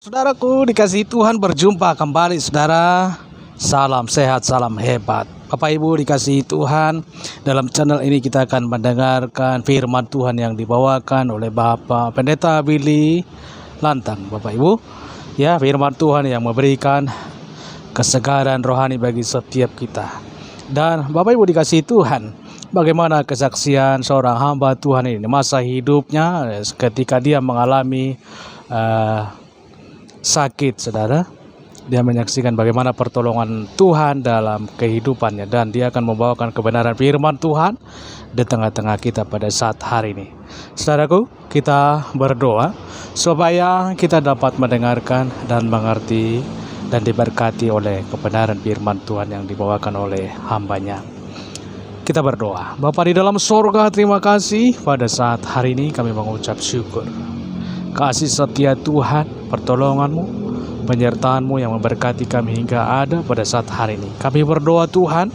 Saudaraku dikasihi Tuhan, berjumpa kembali saudara. Salam sehat, salam hebat. Bapak Ibu dikasihi Tuhan, dalam channel ini kita akan mendengarkan firman Tuhan yang dibawakan oleh Bapak Pendeta Billy Lantang. Bapak Ibu, ya, firman Tuhan yang memberikan kesegaran rohani bagi setiap kita. Dan Bapak Ibu dikasihi Tuhan, bagaimana kesaksian seorang hamba Tuhan ini masa hidupnya ketika dia mengalami sakit, saudara. Dia menyaksikan bagaimana pertolongan Tuhan dalam kehidupannya, dan dia akan membawakan kebenaran firman Tuhan di tengah-tengah kita pada saat hari ini. Saudaraku, kita berdoa supaya kita dapat mendengarkan dan mengerti dan diberkati oleh kebenaran firman Tuhan yang dibawakan oleh hambanya. Kita berdoa. Bapa di dalam sorga, terima kasih pada saat hari ini kami mengucap syukur. Kasih setia Tuhan, pertolongan-Mu, penyertaan-Mu yang memberkati kami hingga ada pada saat hari ini. Kami berdoa Tuhan,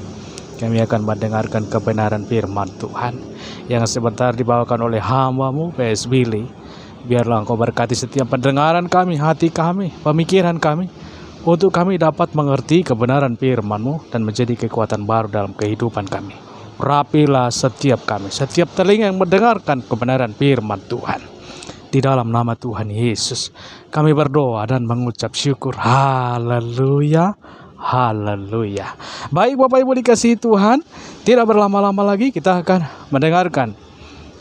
kami akan mendengarkan kebenaran firman Tuhan yang sebentar dibawakan oleh hamba-Mu, PS Billy. Biarlah Engkau berkati setiap pendengaran kami, hati kami, pemikiran kami, untuk kami dapat mengerti kebenaran firman-Mu dan menjadi kekuatan baru dalam kehidupan kami. Rapilah setiap kami, setiap telinga yang mendengarkan kebenaran firman Tuhan. Di dalam nama Tuhan Yesus kami berdoa dan mengucap syukur. Haleluya, haleluya. Baik Bapak Ibu dikasihi Tuhan, tidak berlama-lama lagi kita akan mendengarkan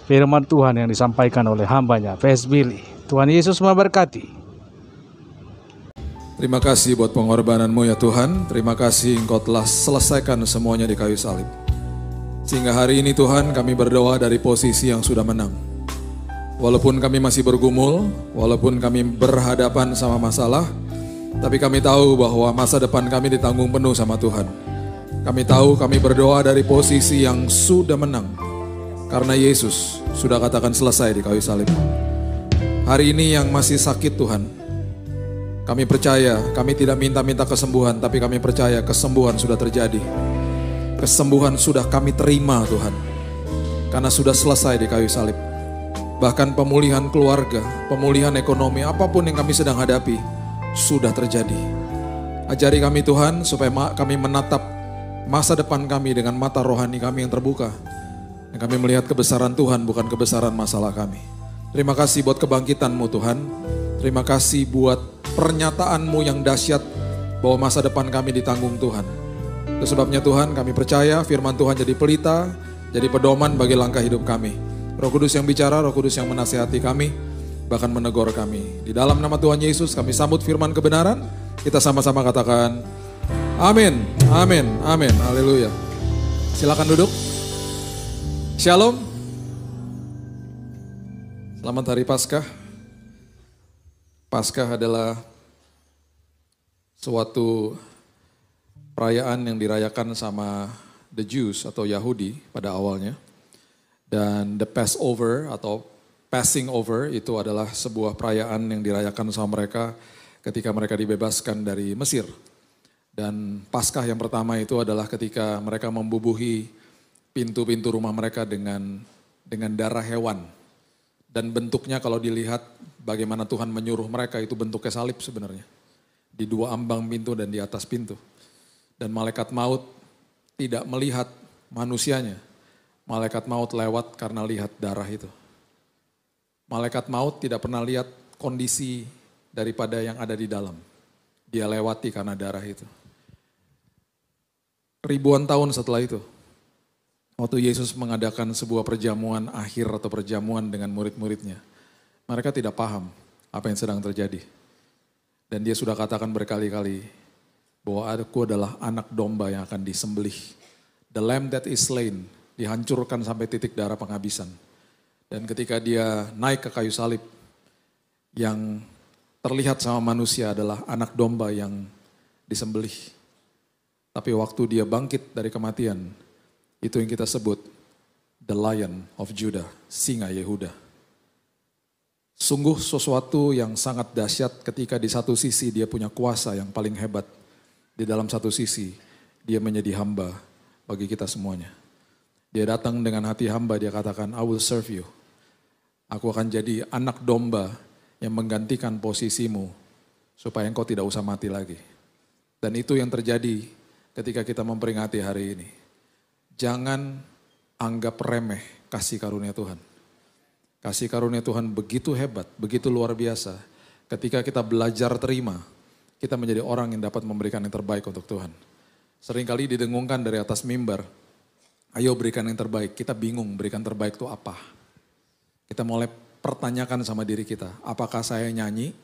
firman Tuhan yang disampaikan oleh hambanya PS Billy. Tuhan Yesus memberkati. Terima kasih buat pengorbananmu ya Tuhan. Terima kasih Engkau telah selesaikan semuanya di kayu salib. Sehingga hari ini Tuhan kami berdoa dari posisi yang sudah menang. Walaupun kami masih bergumul, walaupun kami berhadapan sama masalah, tapi kami tahu bahwa masa depan kami ditanggung penuh sama Tuhan. Kami tahu kami berdoa dari posisi yang sudah menang, karena Yesus sudah katakan selesai di kayu salib. Hari ini yang masih sakit Tuhan, kami percaya, kami tidak minta-minta kesembuhan, tapi kami percaya kesembuhan sudah terjadi. Kesembuhan sudah kami terima Tuhan, karena sudah selesai di kayu salib. Bahkan pemulihan keluarga, pemulihan ekonomi, apapun yang kami sedang hadapi, sudah terjadi. Ajari kami Tuhan, supaya kami menatap masa depan kami dengan mata rohani kami yang terbuka. Dan kami melihat kebesaran Tuhan, bukan kebesaran masalah kami. Terima kasih buat kebangkitan-Mu Tuhan. Terima kasih buat pernyataan-Mu yang dahsyat, bahwa masa depan kami ditanggung Tuhan. Itu sebabnya Tuhan, kami percaya firman Tuhan jadi pelita, jadi pedoman bagi langkah hidup kami. Roh Kudus yang bicara, Roh Kudus yang menasihati kami, bahkan menegur kami. Di dalam nama Tuhan Yesus kami sambut firman kebenaran. Kita sama-sama katakan amin, amin, amin, haleluya. Silakan duduk. Shalom. Selamat hari Paskah. Paskah adalah suatu perayaan yang dirayakan sama the Jews atau Yahudi pada awalnya. Dan the Passover atau passing over itu adalah sebuah perayaan yang dirayakan sama mereka ketika mereka dibebaskan dari Mesir. Dan Paskah yang pertama itu adalah ketika mereka membubuhi pintu-pintu rumah mereka dengan darah hewan. Dan bentuknya kalau dilihat bagaimana Tuhan menyuruh mereka, itu bentuknya salib sebenarnya. Di dua ambang pintu dan di atas pintu. Dan malaikat maut tidak melihat manusianya. Malaikat maut lewat karena lihat darah itu. Malaikat maut tidak pernah lihat kondisi daripada yang ada di dalam. Dia lewati karena darah itu. Ribuan tahun setelah itu, waktu Yesus mengadakan sebuah perjamuan akhir atau perjamuan dengan murid-muridnya, mereka tidak paham apa yang sedang terjadi. Dan dia sudah katakan berkali-kali bahwa aku adalah anak domba yang akan disembelih. The lamb that is slain. Dihancurkan sampai titik darah penghabisan. Dan ketika dia naik ke kayu salib, yang terlihat sama manusia adalah anak domba yang disembelih. Tapi waktu dia bangkit dari kematian, itu yang kita sebut the Lion of Judah, singa Yehuda. Sungguh sesuatu yang sangat dahsyat ketika di satu sisi dia punya kuasa yang paling hebat. Di dalam satu sisi dia menjadi hamba bagi kita semuanya. Dia datang dengan hati hamba, dia katakan, I will serve you. Aku akan jadi anak domba yang menggantikan posisimu supaya engkau tidak usah mati lagi. Dan itu yang terjadi ketika kita memperingati hari ini. Jangan anggap remeh kasih karunia Tuhan. Kasih karunia Tuhan begitu hebat, begitu luar biasa. Ketika kita belajar terima, kita menjadi orang yang dapat memberikan yang terbaik untuk Tuhan. Seringkali didengungkan dari atas mimbar, ayo berikan yang terbaik. Kita bingung berikan terbaik itu apa. Kita mulai pertanyakan sama diri kita, apakah saya nyanyi,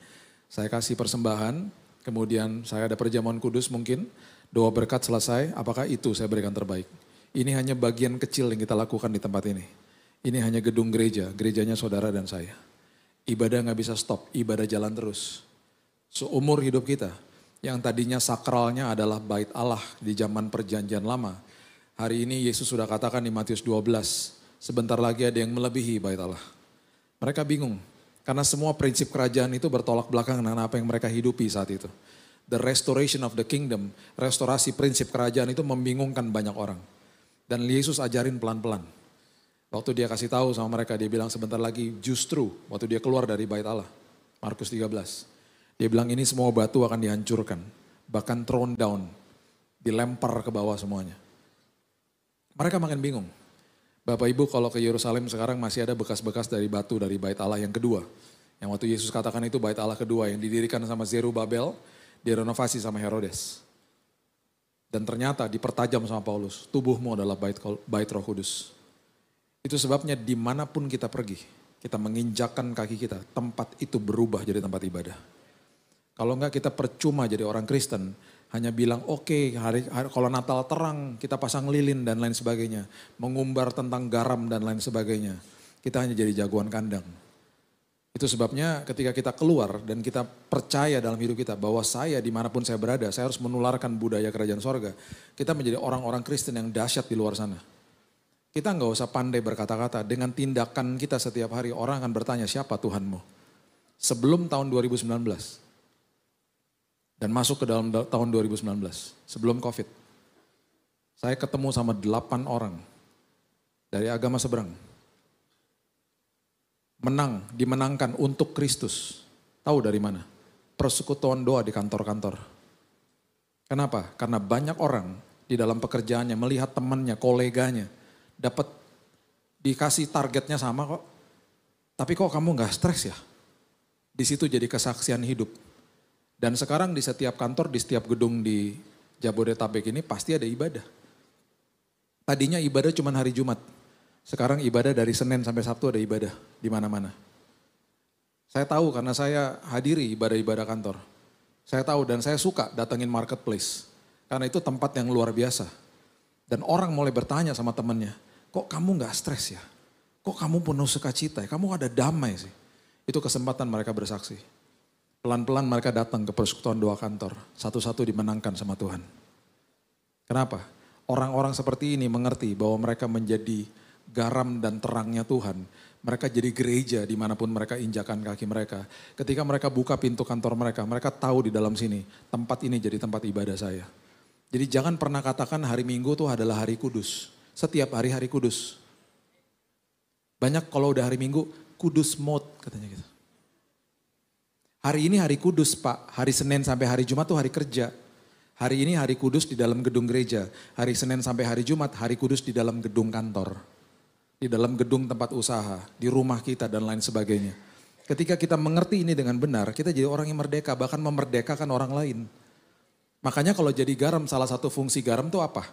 saya kasih persembahan, kemudian saya ada perjamuan kudus mungkin, doa berkat selesai, apakah itu saya berikan terbaik. Ini hanya bagian kecil yang kita lakukan di tempat ini. Ini hanya gedung gereja, gerejanya saudara dan saya. Ibadah gak bisa stop, ibadah jalan terus. Seumur hidup kita, yang tadinya sakralnya adalah bait Allah di zaman perjanjian lama. Hari ini Yesus sudah katakan di Matius 12, sebentar lagi ada yang melebihi bait Allah. Mereka bingung, karena semua prinsip kerajaan itu bertolak belakang dengan apa yang mereka hidupi saat itu. The restoration of the kingdom, restorasi prinsip kerajaan itu membingungkan banyak orang. Dan Yesus ajarin pelan-pelan. Waktu dia kasih tahu sama mereka, dia bilang sebentar lagi justru waktu dia keluar dari bait Allah. Markus 13. Dia bilang ini semua batu akan dihancurkan. Bahkan thrown down. Dilempar ke bawah semuanya. Mereka makin bingung. Bapak Ibu kalau ke Yerusalem sekarang masih ada bekas-bekas dari batu dari bait Allah yang kedua. Yang waktu Yesus katakan itu bait Allah kedua yang didirikan sama Zerubabel. Direnovasi sama Herodes. Dan ternyata dipertajam sama Paulus, tubuhmu adalah bait Roh Kudus. Itu sebabnya dimanapun kita pergi, kita menginjakkan kaki kita, tempat itu berubah jadi tempat ibadah. Kalau enggak kita percuma jadi orang Kristen, hanya bilang oke, kalau Natal terang, kita pasang lilin dan lain sebagainya. Mengumbar tentang garam dan lain sebagainya. Kita hanya jadi jagoan kandang. Itu sebabnya ketika kita keluar dan kita percaya dalam hidup kita bahwa saya dimanapun saya berada, saya harus menularkan budaya kerajaan sorga. Kita menjadi orang-orang Kristen yang dahsyat di luar sana. Kita nggak usah pandai berkata-kata, dengan tindakan kita setiap hari orang akan bertanya siapa Tuhanmu. Sebelum tahun 2019 dan masuk ke dalam tahun 2019, sebelum COVID. Saya ketemu sama 8 orang dari agama seberang. Dimenangkan untuk Kristus. Tahu dari mana? Persekutuan doa di kantor-kantor. Kenapa? Karena banyak orang di dalam pekerjaannya melihat temannya, koleganya dapat dikasih targetnya sama kok. Tapi kok kamu gak stres ya? Di situ jadi kesaksian hidup. Dan sekarang di setiap kantor, di setiap gedung di Jabodetabek ini pasti ada ibadah. Tadinya ibadah cuma hari Jumat. Sekarang ibadah dari Senin sampai Sabtu ada ibadah di mana-mana. Saya tahu karena saya hadiri ibadah-ibadah kantor. Saya tahu dan saya suka datengin marketplace. Karena itu tempat yang luar biasa. Dan orang mulai bertanya sama temannya, kok kamu gak stres ya? Kok kamu penuh sukacita ya? Kamu ada damai sih. Itu kesempatan mereka bersaksi. Pelan-pelan mereka datang ke persekutuan doa kantor. Satu-satu dimenangkan sama Tuhan. Kenapa? Orang-orang seperti ini mengerti bahwa mereka menjadi garam dan terangnya Tuhan. Mereka jadi gereja dimanapun mereka injakan kaki mereka. Ketika mereka buka pintu kantor mereka, mereka tahu di dalam sini, tempat ini jadi tempat ibadah saya. Jadi jangan pernah katakan hari Minggu itu adalah hari kudus. Setiap hari hari kudus. Banyak kalau udah hari Minggu, kudus mode katanya gitu. Hari ini hari kudus Pak, hari Senin sampai hari Jumat tuh hari kerja. Hari ini hari kudus di dalam gedung gereja. Hari Senin sampai hari Jumat, hari kudus di dalam gedung kantor. Di dalam gedung tempat usaha, di rumah kita dan lain sebagainya. Ketika kita mengerti ini dengan benar, kita jadi orang yang merdeka, bahkan memerdekakan orang lain. Makanya kalau jadi garam, salah satu fungsi garam tuh apa?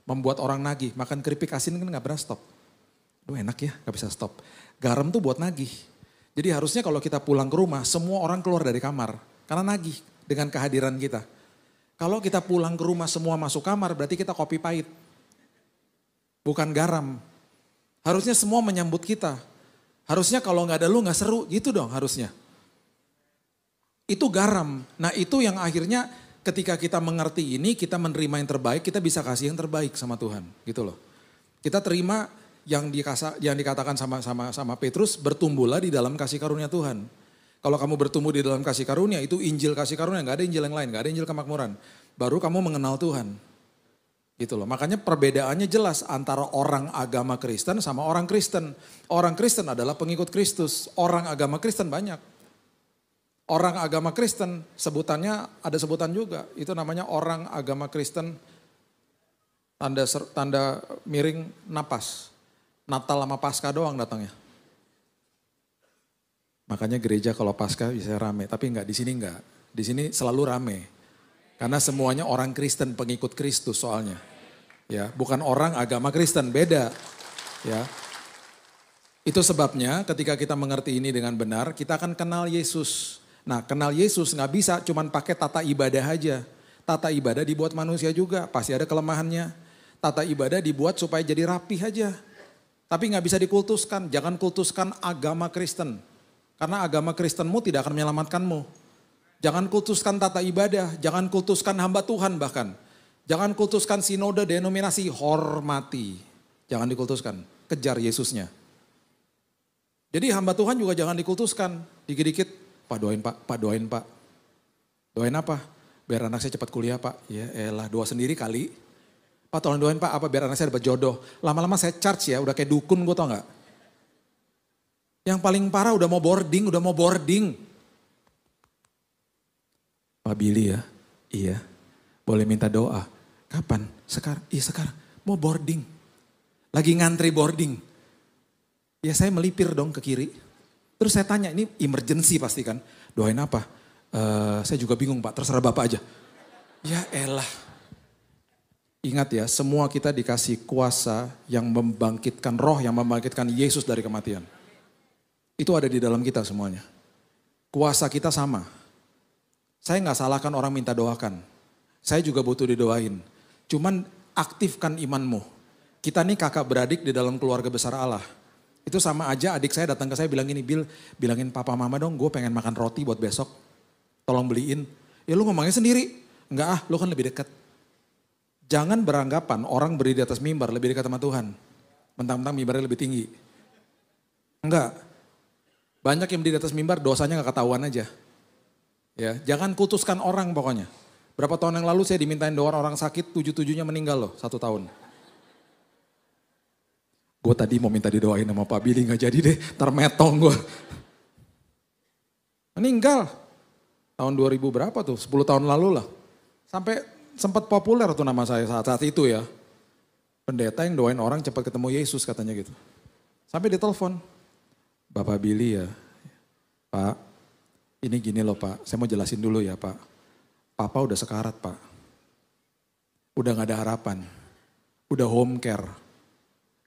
Membuat orang nagih, makan keripik asin kan gak pernah stop. Aduh enak ya, gak bisa stop. Garam tuh buat nagih. Jadi harusnya kalau kita pulang ke rumah, semua orang keluar dari kamar. Karena nagih dengan kehadiran kita. Kalau kita pulang ke rumah semua masuk kamar, berarti kita kopi pahit. Bukan garam. Harusnya semua menyambut kita. Harusnya kalau nggak ada lu nggak seru, gitu dong harusnya. Itu garam. Nah itu yang akhirnya ketika kita mengerti ini, kita menerima yang terbaik, kita bisa kasih yang terbaik sama Tuhan, gitu loh. Kita terima yang dikatakan sama Petrus, bertumbuhlah di dalam kasih karunia Tuhan. Kalau kamu bertumbuh di dalam kasih karunia, itu Injil kasih karunia, nggak ada Injil yang lain, nggak ada Injil kemakmuran. Baru kamu mengenal Tuhan. Gitu loh. Makanya perbedaannya jelas antara orang agama Kristen sama orang Kristen. Orang Kristen adalah pengikut Kristus. Orang agama Kristen banyak. Orang agama Kristen, sebutannya ada sebutan juga. Itu namanya orang agama Kristen tanda miring napas. Natal sama Paskah doang datangnya. Makanya gereja kalau Paskah bisa rame, tapi enggak, di sini enggak. Di sini selalu rame. Karena semuanya orang Kristen, pengikut Kristus soalnya. Ya, bukan orang agama Kristen, beda. Ya. Itu sebabnya ketika kita mengerti ini dengan benar, kita akan kenal Yesus. Nah, kenal Yesus nggak bisa cuman pakai tata ibadah aja. Tata ibadah dibuat manusia juga, pasti ada kelemahannya. Tata ibadah dibuat supaya jadi rapih aja. Tapi nggak bisa dikultuskan, jangan kultuskan agama Kristen. Karena agama Kristenmu tidak akan menyelamatkanmu. Jangan kultuskan tata ibadah, jangan kultuskan hamba Tuhan bahkan. Jangan kultuskan sinode denominasi, hormati. Jangan dikultuskan, kejar Yesusnya. Jadi hamba Tuhan juga jangan dikultuskan, dikit-dikit. Pak doain pak, pak doain pak. Doain apa? Biar anak saya cepat kuliah pak. Ya elah, doa sendiri kali. Pak tolong doain pak, apa biar anak saya dapat jodoh. Lama-lama saya charge ya, udah kayak dukun gue tau gak. Yang paling parah udah mau boarding. Pak Billy ya, iya. Boleh minta doa. Kapan? Sekarang? Iya sekarang. Mau boarding. Lagi ngantri boarding. Ya saya melipir dong ke kiri. Terus saya tanya, ini emergency pasti kan. Doain apa? Saya juga bingung pak, terserah bapak aja. Ya elah. Ingat ya, semua kita dikasih kuasa yang membangkitkan roh, yang membangkitkan Yesus dari kematian. Itu ada di dalam kita semuanya. Kuasa kita sama. Saya gak salahkan orang minta doakan. Saya juga butuh didoain. Cuman aktifkan imanmu. Kita nih kakak beradik di dalam keluarga besar Allah. Itu sama aja adik saya datang ke saya bilang gini, Bil, bilangin papa mama dong, gue pengen makan roti buat besok. Tolong beliin. Ya lu ngomongnya sendiri. Enggak ah, lu kan lebih dekat. Jangan beranggapan orang berdiri di atas mimbar lebih dekat sama Tuhan. Mentang-mentang mimbarnya lebih tinggi. Enggak. Banyak yang berdiri di atas mimbar dosanya gak ketahuan aja. Ya, jangan kultuskan orang pokoknya. Berapa tahun yang lalu saya dimintain doa orang sakit, 7-7-nya meninggal loh, 1 tahun. Gue tadi mau minta didoain sama Pak Billy, gak jadi deh, termetong gue. Meninggal. Tahun 2000 berapa tuh, 10 tahun lalu lah. Sampai sempat populer tuh nama saya saat itu ya. Pendeta yang doain orang cepat ketemu Yesus katanya gitu. Sampai ditelepon. Bapak Billy ya, Pak, ini gini loh Pak, saya mau jelasin dulu ya Pak. Papa udah sekarat Pak. Udah gak ada harapan. Udah home care.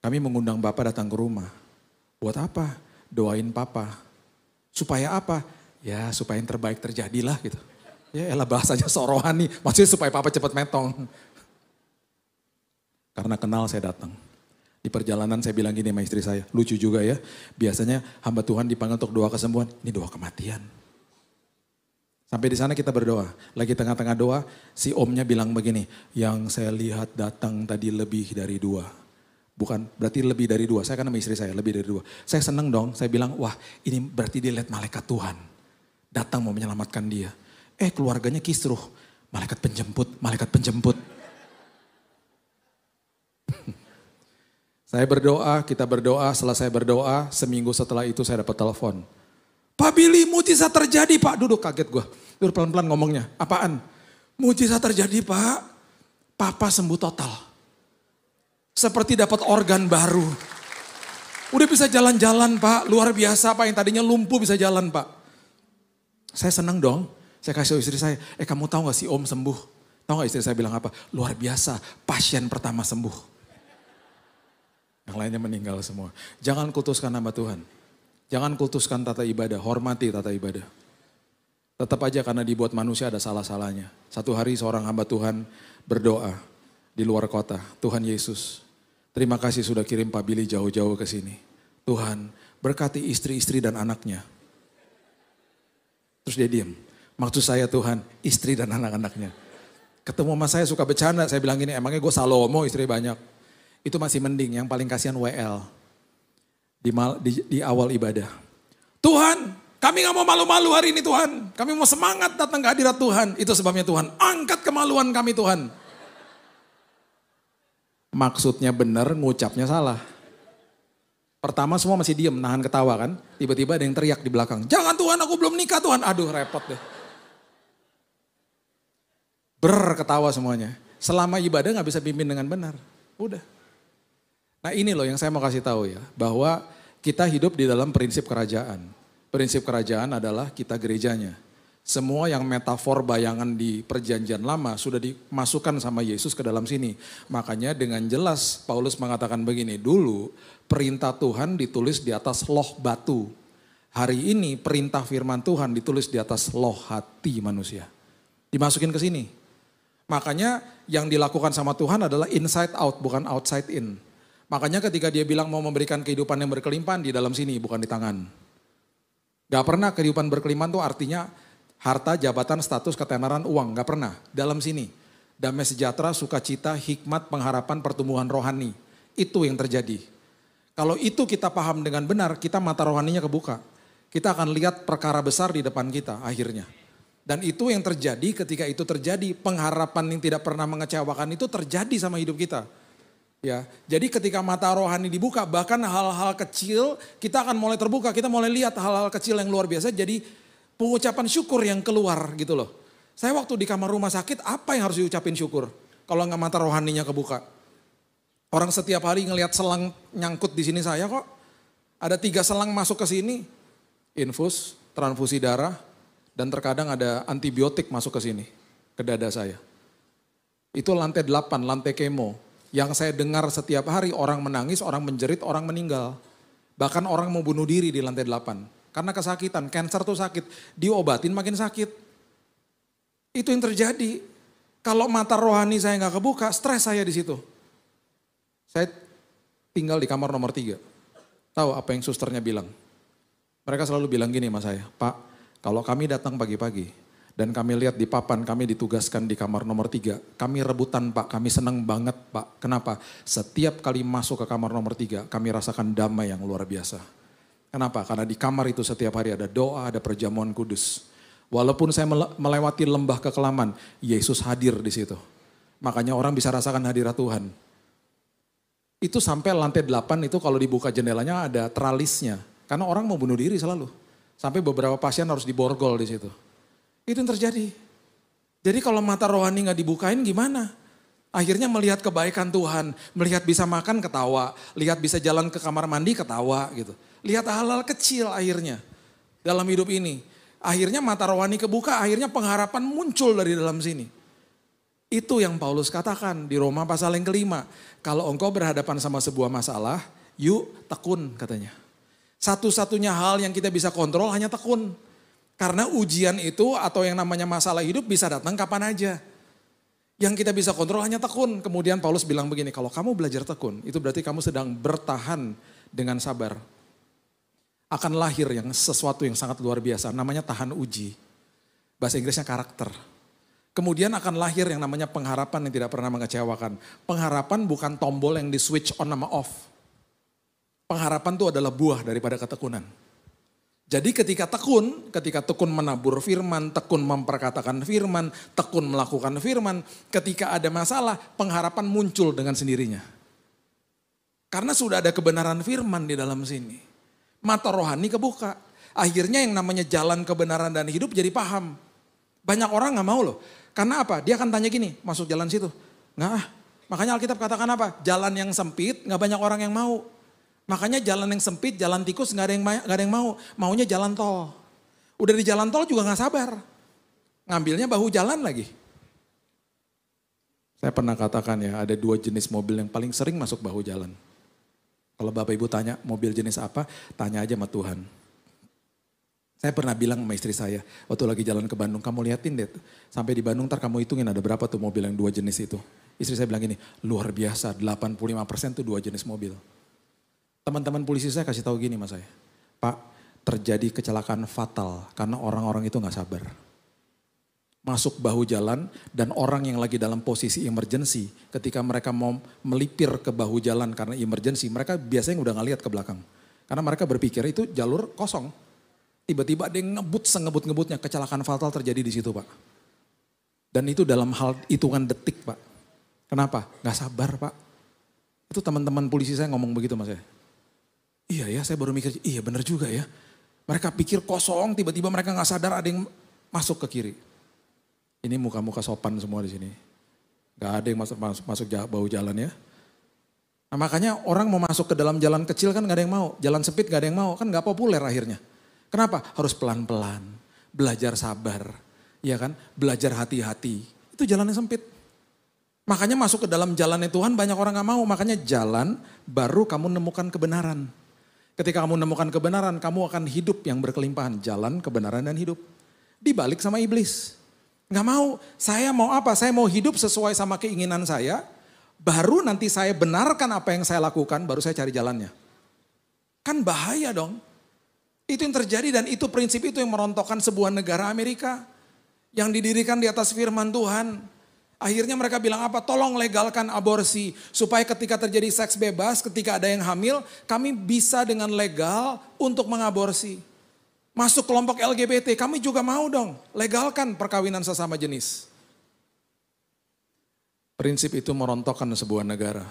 Kami mengundang Bapak datang ke rumah. Buat apa? Doain Papa. Supaya apa? Ya supaya yang terbaik terjadilah gitu. Ya elah bahasanya sok rohani. Maksudnya supaya Papa cepat metong. Karena kenal saya datang. Di perjalanan saya bilang gini sama istri saya. Lucu juga ya. Biasanya hamba Tuhan dipanggil untuk doa kesembuhan. Ini doa kematian. Sampai di sana kita berdoa. Lagi tengah-tengah doa, si omnya bilang begini. Yang saya lihat datang tadi lebih dari 2. Bukan, berarti lebih dari 2. Saya kan sama istri saya, lebih dari 2. Saya seneng dong, saya bilang, wah ini berarti dia lihat malaikat Tuhan. Datang mau menyelamatkan dia. Keluarganya kisruh. Malaikat penjemput, malaikat penjemput. Saya berdoa, kita berdoa, selesai berdoa, seminggu setelah itu saya dapat telepon. Pak Billy, mujizat terjadi Pak. Duduk kaget gue, duduk pelan-pelan ngomongnya. Apaan? Mujizat terjadi Pak. Papa sembuh total. Seperti dapat organ baru. Udah bisa jalan-jalan Pak, luar biasa Pak. Yang tadinya lumpuh bisa jalan Pak. Saya senang dong, saya kasih istri saya, kamu tahu gak si Om sembuh? Tahu gak istri saya bilang apa? Luar biasa, pasien pertama sembuh. Yang lainnya meninggal semua. Jangan kultuskan nama Tuhan. Jangan kultuskan tata ibadah, hormati tata ibadah. Tetap aja karena dibuat manusia ada salah-salahnya. Satu hari seorang hamba Tuhan berdoa di luar kota, Tuhan Yesus. Terima kasih sudah kirim Pak Billy jauh-jauh ke sini. Tuhan, berkati istri-istri dan anaknya. Terus dia diam. Maksud saya Tuhan, istri dan anak-anaknya. Ketemu sama saya suka bercanda, saya bilang gini, emangnya gue Salomo istri banyak. Itu masih mending, yang paling kasihan WL. Di awal ibadah. Tuhan, kami gak mau malu-malu hari ini Tuhan. Kami mau semangat datang ke hadirat Tuhan. Itu sebabnya Tuhan, angkat kemaluan kami Tuhan. Maksudnya benar, ngucapnya salah. Pertama semua masih diem, nahan ketawa kan. Tiba-tiba ada yang teriak di belakang. Jangan Tuhan, aku belum nikah Tuhan. Aduh repot deh. Ketawa semuanya. Selama ibadah gak bisa pimpin dengan benar. Udah. Nah ini loh yang saya mau kasih tahu ya. Bahwa kita hidup di dalam prinsip kerajaan. Prinsip kerajaan adalah kita gerejanya. Semua yang metafor bayangan di perjanjian lama sudah dimasukkan sama Yesus ke dalam sini. Makanya dengan jelas Paulus mengatakan begini, dulu perintah Tuhan ditulis di atas loh batu. Hari ini perintah firman Tuhan ditulis di atas loh hati manusia. Dimasukin ke sini. Makanya yang dilakukan sama Tuhan adalah inside out bukan outside in. Makanya ketika dia bilang mau memberikan kehidupan yang berkelimpahan di dalam sini bukan di tangan. Gak pernah kehidupan berkelimpahan tuh artinya harta, jabatan, status, ketenaran, uang. Gak pernah. Dalam sini. Damai sejahtera, sukacita, hikmat, pengharapan, pertumbuhan rohani. Itu yang terjadi. Kalau itu kita paham dengan benar, kita mata rohaninya kebuka. Kita akan lihat perkara besar di depan kita akhirnya. Dan itu yang terjadi ketika itu terjadi. Pengharapan yang tidak pernah mengecewakan itu terjadi sama hidup kita. Ya, jadi ketika mata rohani dibuka, bahkan hal-hal kecil kita akan mulai terbuka. Kita mulai lihat hal-hal kecil yang luar biasa jadi pengucapan syukur yang keluar gitu loh. Saya waktu di kamar rumah sakit, apa yang harus diucapin syukur? Kalau nggak mata rohaninya kebuka. Orang setiap hari ngelihat selang nyangkut di sini saya kok. Ada 3 selang masuk ke sini. Infus, transfusi darah, dan terkadang ada antibiotik masuk ke sini. Ke dada saya. Itu lantai 8, lantai kemo. Yang saya dengar setiap hari orang menangis, orang menjerit, orang meninggal. Bahkan orang mau bunuh diri di lantai 8. Karena kesakitan, cancer tuh sakit. Diobatin makin sakit. Itu yang terjadi. Kalau mata rohani saya nggak kebuka, stres saya di situ. Saya tinggal di kamar nomor 3. Tahu apa yang susternya bilang? Mereka selalu bilang gini sama saya, Pak, kalau kami datang pagi-pagi dan kami lihat di papan kami ditugaskan di kamar nomor 3, kami rebutan Pak, kami senang banget Pak. Kenapa? Setiap kali masuk ke kamar nomor 3, kami rasakan damai yang luar biasa. Kenapa? Karena di kamar itu setiap hari ada doa, ada perjamuan kudus. Walaupun saya melewati lembah kekelaman, Yesus hadir di situ. Makanya orang bisa rasakan hadirat Tuhan. Itu sampai lantai 8 itu kalau dibuka jendelanya ada tralisnya. Karena orang mau bunuh diri selalu. Sampai beberapa pasien harus diborgol di situ. Itu yang terjadi. Jadi kalau mata rohani gak dibukain gimana? Akhirnya melihat kebaikan Tuhan, melihat bisa makan ketawa, lihat bisa jalan ke kamar mandi ketawa gitu. Lihat hal-hal kecil akhirnya dalam hidup ini. Akhirnya mata rohani kebuka, akhirnya pengharapan muncul dari dalam sini. Itu yang Paulus katakan di Roma pasal yang kelima. Kalau engkau berhadapan sama sebuah masalah, yuk tekun katanya. Satu-satunya hal yang kita bisa kontrol hanya tekun. Karena ujian itu atau yang namanya masalah hidup bisa datang kapan aja. Yang kita bisa kontrol hanya tekun. Kemudian Paulus bilang begini, kalau kamu belajar tekun, itu berarti kamu sedang bertahan dengan sabar. Akan lahir yang sesuatu yang sangat luar biasa, namanya tahan uji. Bahasa Inggrisnya karakter. Kemudian akan lahir yang namanya pengharapan yang tidak pernah mengecewakan. Pengharapan bukan tombol yang di switch on sama off. Pengharapan itu adalah buah daripada ketekunan. Jadi ketika tekun menabur firman, tekun memperkatakan firman, tekun melakukan firman, ketika ada masalah, pengharapan muncul dengan sendirinya. Karena sudah ada kebenaran firman di dalam sini. Mata rohani kebuka. Akhirnya yang namanya jalan kebenaran dan hidup jadi paham. Banyak orang gak mau loh. Karena apa? Dia akan tanya gini, masuk jalan situ. Nggak. Makanya Alkitab katakan apa? Jalan yang sempit gak banyak orang yang mau. Makanya jalan yang sempit, jalan tikus gak ada yang mau. Maunya jalan tol. Udah di jalan tol juga gak sabar. Ngambilnya bahu jalan lagi. Saya pernah katakan ya, ada 2 jenis mobil yang paling sering masuk bahu jalan. Kalau Bapak Ibu tanya mobil jenis apa, tanya aja sama Tuhan. Saya pernah bilang sama istri saya, waktu lagi jalan ke Bandung, kamu liatin deh. Sampai di Bandung ntar kamu hitungin ada berapa tuh mobil yang 2 jenis itu. Istri saya bilang gini, luar biasa 85% tuh 2 jenis mobil. Teman-teman polisi saya kasih tahu gini mas saya. Pak, terjadi kecelakaan fatal karena orang-orang itu gak sabar. Masuk bahu jalan dan orang yang lagi dalam posisi emergency. Ketika mereka mau melipir ke bahu jalan karena emergency, mereka biasanya udah gak lihat ke belakang. Karena mereka berpikir itu jalur kosong. Tiba-tiba ada yang ngebut sengebut-ngebutnya, kecelakaan fatal terjadi di situ Pak. Dan itu dalam hal hitungan detik Pak. Kenapa? Gak sabar Pak. Itu teman-teman polisi saya ngomong begitu mas saya. Iya ya, saya baru mikir, iya benar juga ya. Mereka pikir kosong, tiba-tiba mereka nggak sadar ada yang masuk ke kiri. Ini muka-muka sopan semua di sini. Gak ada yang masuk bau jalan ya. Nah, makanya orang mau masuk ke dalam jalan kecil kan gak ada yang mau. Jalan sempit gak ada yang mau, kan gak populer akhirnya. Kenapa? Harus pelan-pelan, belajar sabar, ya kan? Belajar hati-hati. Itu jalan yang sempit. Makanya masuk ke dalam jalannya Tuhan banyak orang gak mau. Makanya jalan baru kamu nemukan kebenaran. Ketika kamu menemukan kebenaran, kamu akan hidup yang berkelimpahan. Jalan, kebenaran, dan hidup. Dibalik sama iblis. Gak mau, saya mau apa? Saya mau hidup sesuai sama keinginan saya. Baru nanti saya benarkan apa yang saya lakukan, baru saya cari jalannya. Kan bahaya dong. Itu yang terjadi dan itu prinsip itu yang merontokkan sebuah negara Amerika. Yang didirikan di atas firman Tuhan. Akhirnya mereka bilang apa? Tolong legalkan aborsi. Supaya ketika terjadi seks bebas, ketika ada yang hamil, kami bisa dengan legal untuk mengaborsi. Masuk kelompok LGBT, kami juga mau dong. Legalkan perkawinan sesama jenis. Prinsip itu merontokkan sebuah negara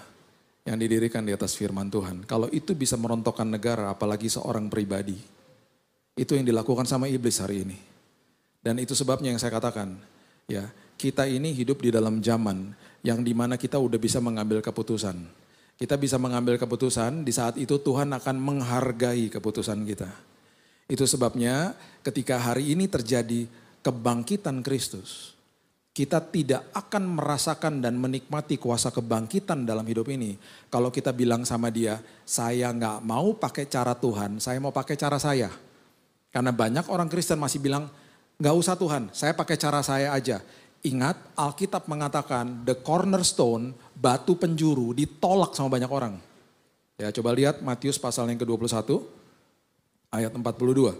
yang didirikan di atas firman Tuhan. Kalau itu bisa merontokkan negara, apalagi seorang pribadi. Itu yang dilakukan sama iblis hari ini. Dan itu sebabnya yang saya katakan, ya, kita ini hidup di dalam zaman yang dimana kita udah bisa mengambil keputusan. Kita bisa mengambil keputusan, di saat itu Tuhan akan menghargai keputusan kita. Itu sebabnya ketika hari ini terjadi kebangkitan Kristus, kita tidak akan merasakan dan menikmati kuasa kebangkitan dalam hidup ini. Kalau kita bilang sama dia, saya gak mau pakai cara Tuhan, saya mau pakai cara saya. Karena banyak orang Kristen masih bilang, gak usah Tuhan, saya pakai cara saya aja. Ingat, Alkitab mengatakan the cornerstone, batu penjuru ditolak sama banyak orang. Ya, coba lihat Matius pasal yang ke-21 ayat 42.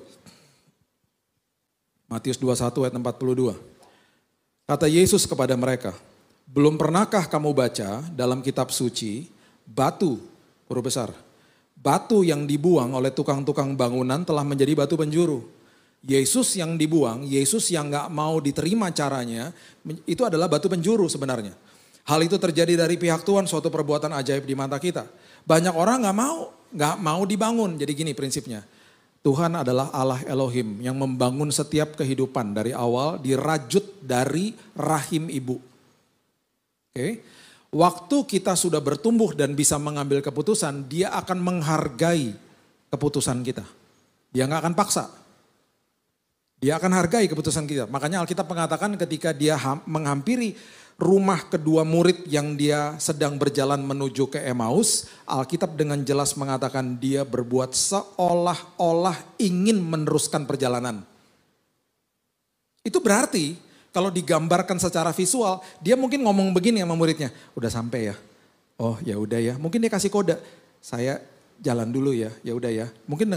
Matius 21 ayat 42. Kata Yesus kepada mereka, belum pernahkah kamu baca dalam kitab suci, batu, huruf besar, batu yang dibuang oleh tukang-tukang bangunan telah menjadi batu penjuru. Yesus yang dibuang, Yesus yang gak mau diterima caranya, itu adalah batu penjuru sebenarnya. Hal itu terjadi dari pihak Tuhan, suatu perbuatan ajaib di mata kita. Banyak orang gak mau dibangun. Jadi gini prinsipnya, Tuhan adalah Allah Elohim yang membangun setiap kehidupan dari awal, dirajut dari rahim ibu. Oke. Waktu kita sudah bertumbuh dan bisa mengambil keputusan, dia akan menghargai keputusan kita. Dia gak akan paksa. Dia akan hargai keputusan kita. Makanya Alkitab mengatakan ketika dia menghampiri rumah kedua murid yang dia sedang berjalan menuju ke Emmaus, Alkitab dengan jelas mengatakan dia berbuat seolah-olah ingin meneruskan perjalanan. Itu berarti kalau digambarkan secara visual, dia mungkin ngomong begini sama muridnya, udah sampai ya. Oh ya udah ya. Mungkin dia kasih kode, saya jalan dulu ya. Ya udah ya. Mungkin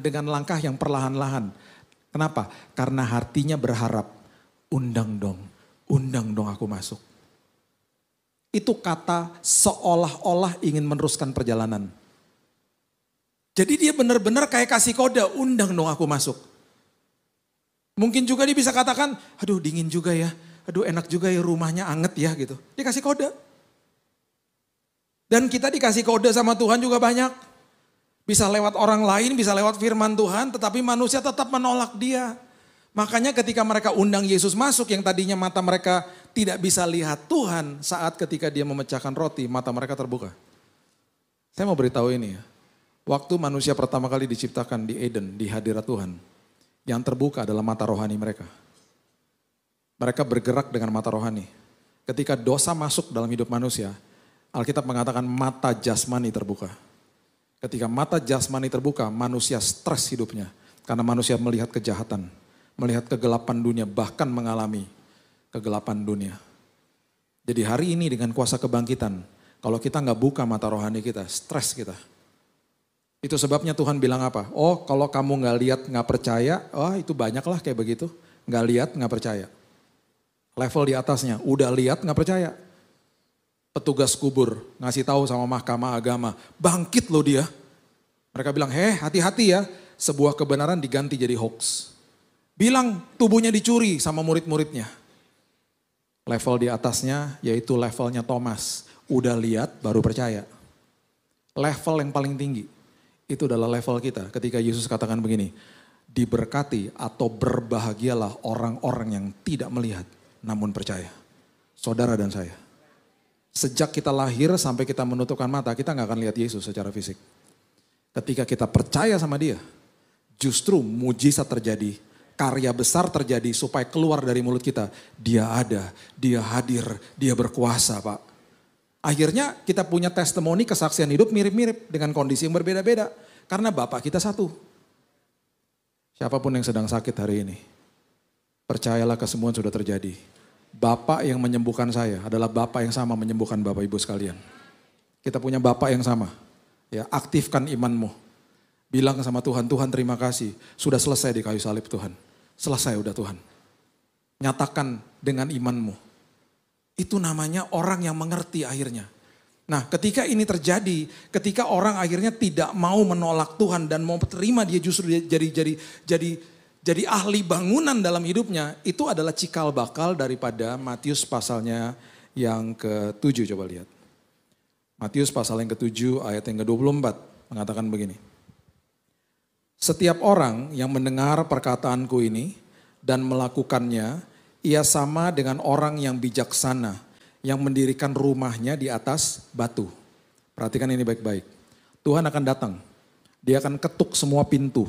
dengan langkah yang perlahan-lahan. Kenapa? Karena hatinya berharap, undang dong aku masuk. Itu kata seolah-olah ingin meneruskan perjalanan. Jadi dia benar-benar kayak kasih kode, undang dong aku masuk. Mungkin juga dia bisa katakan, aduh dingin juga ya, aduh enak juga ya rumahnya anget ya gitu. Dia kasih kode. Dan kita dikasih kode sama Tuhan juga banyak. Bisa lewat orang lain, bisa lewat firman Tuhan, tetapi manusia tetap menolak dia. Makanya ketika mereka undang Yesus masuk, yang tadinya mata mereka tidak bisa lihat Tuhan, saat ketika dia memecahkan roti, mata mereka terbuka. Saya mau beritahu ini ya, waktu manusia pertama kali diciptakan di Eden, di hadirat Tuhan, yang terbuka adalah mata rohani mereka. Mereka bergerak dengan mata rohani. Ketika dosa masuk dalam hidup manusia, Alkitab mengatakan mata jasmani terbuka. Ketika mata jasmani terbuka, manusia stres hidupnya. Karena manusia melihat kejahatan, melihat kegelapan dunia, bahkan mengalami kegelapan dunia. Jadi hari ini dengan kuasa kebangkitan, kalau kita nggak buka mata rohani kita, stres kita. Itu sebabnya Tuhan bilang apa? Oh kalau kamu nggak lihat, nggak percaya, oh itu banyaklah kayak begitu. Nggak lihat, nggak percaya. Level di atasnya, udah lihat, nggak percaya. Petugas kubur ngasih tahu sama mahkamah agama, bangkit loh dia. Mereka bilang, hati-hati ya, sebuah kebenaran diganti jadi hoax. Bilang tubuhnya dicuri sama murid-muridnya. Level di atasnya yaitu levelnya Thomas, udah lihat baru percaya. Level yang paling tinggi, Itu adalah level kita ketika Yesus katakan begini, diberkati atau berbahagialah orang-orang yang tidak melihat namun percaya. Saudara dan saya. Sejak kita lahir sampai kita menutupkan mata, kita gak akan lihat Yesus secara fisik. Ketika kita percaya sama dia, justru mujizat terjadi, karya besar terjadi supaya keluar dari mulut kita. Dia ada, dia hadir, dia berkuasa Pak. Akhirnya kita punya testimoni kesaksian hidup mirip-mirip dengan kondisi yang berbeda-beda. Karena Bapak kita satu. Siapapun yang sedang sakit hari ini, percayalah kesembuhan sudah terjadi. Bapak yang menyembuhkan saya adalah Bapak yang sama menyembuhkan Bapak Ibu sekalian. Kita punya Bapak yang sama. Ya, aktifkan imanmu. Bilang sama Tuhan, Tuhan terima kasih. Sudah selesai di kayu salib Tuhan. Selesai udah Tuhan. Nyatakan dengan imanmu. Itu namanya orang yang mengerti akhirnya. Nah ketika ini terjadi, ketika orang akhirnya tidak mau menolak Tuhan dan mau terima dia justru jadi ahli bangunan dalam hidupnya, itu adalah cikal bakal daripada Matius pasalnya yang ke-7, coba lihat. Matius pasal yang ke-7 ayat yang ke-24 mengatakan begini. Setiap orang yang mendengar perkataanku ini dan melakukannya, ia sama dengan orang yang bijaksana yang mendirikan rumahnya di atas batu. Perhatikan ini baik-baik. Tuhan akan datang. Dia akan ketuk semua pintu.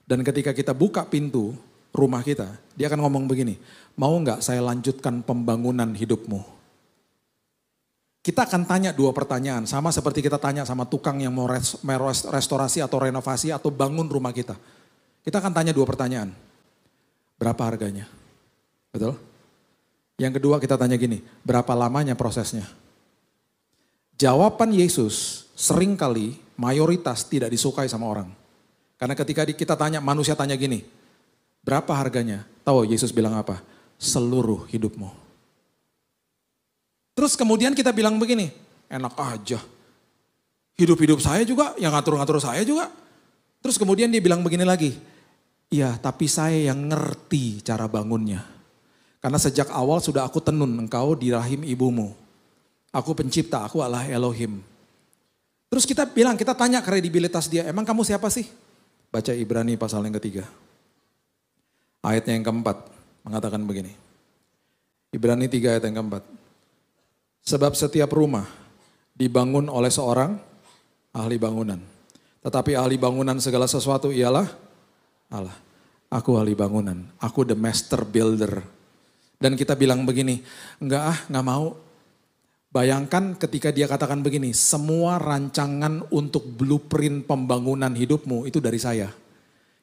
Dan ketika kita buka pintu rumah kita, dia akan ngomong begini, mau nggak saya lanjutkan pembangunan hidupmu? Kita akan tanya dua pertanyaan, sama seperti kita tanya sama tukang yang mau restorasi atau renovasi atau bangun rumah kita. Kita akan tanya dua pertanyaan. Berapa harganya? Betul? Yang kedua kita tanya gini, berapa lamanya prosesnya? Jawaban Yesus seringkali mayoritas tidak disukai sama orang. Karena ketika kita tanya, manusia tanya gini, berapa harganya? Tahu Yesus bilang apa? Seluruh hidupmu. Terus kemudian kita bilang begini, enak aja. Hidup-hidup saya juga, yang ngatur-ngatur saya juga. Terus kemudian dia bilang begini lagi, iya tapi saya yang ngerti cara bangunnya. Karena sejak awal sudah aku tenun engkau di rahim ibumu. Aku pencipta, aku Allah Elohim. Terus kita bilang, kita tanya kredibilitas dia, emang kamu siapa sih? Baca Ibrani pasal yang ke-3. Ayatnya yang ke-4 mengatakan begini. Ibrani 3 ayat yang ke-4. Sebab setiap rumah dibangun oleh seorang ahli bangunan. Tetapi ahli bangunan segala sesuatu ialah Allah. Aku ahli bangunan, aku the master builder. Dan kita bilang begini, enggak mau. Bayangkan ketika dia katakan begini, semua rancangan untuk blueprint pembangunan hidupmu itu dari saya.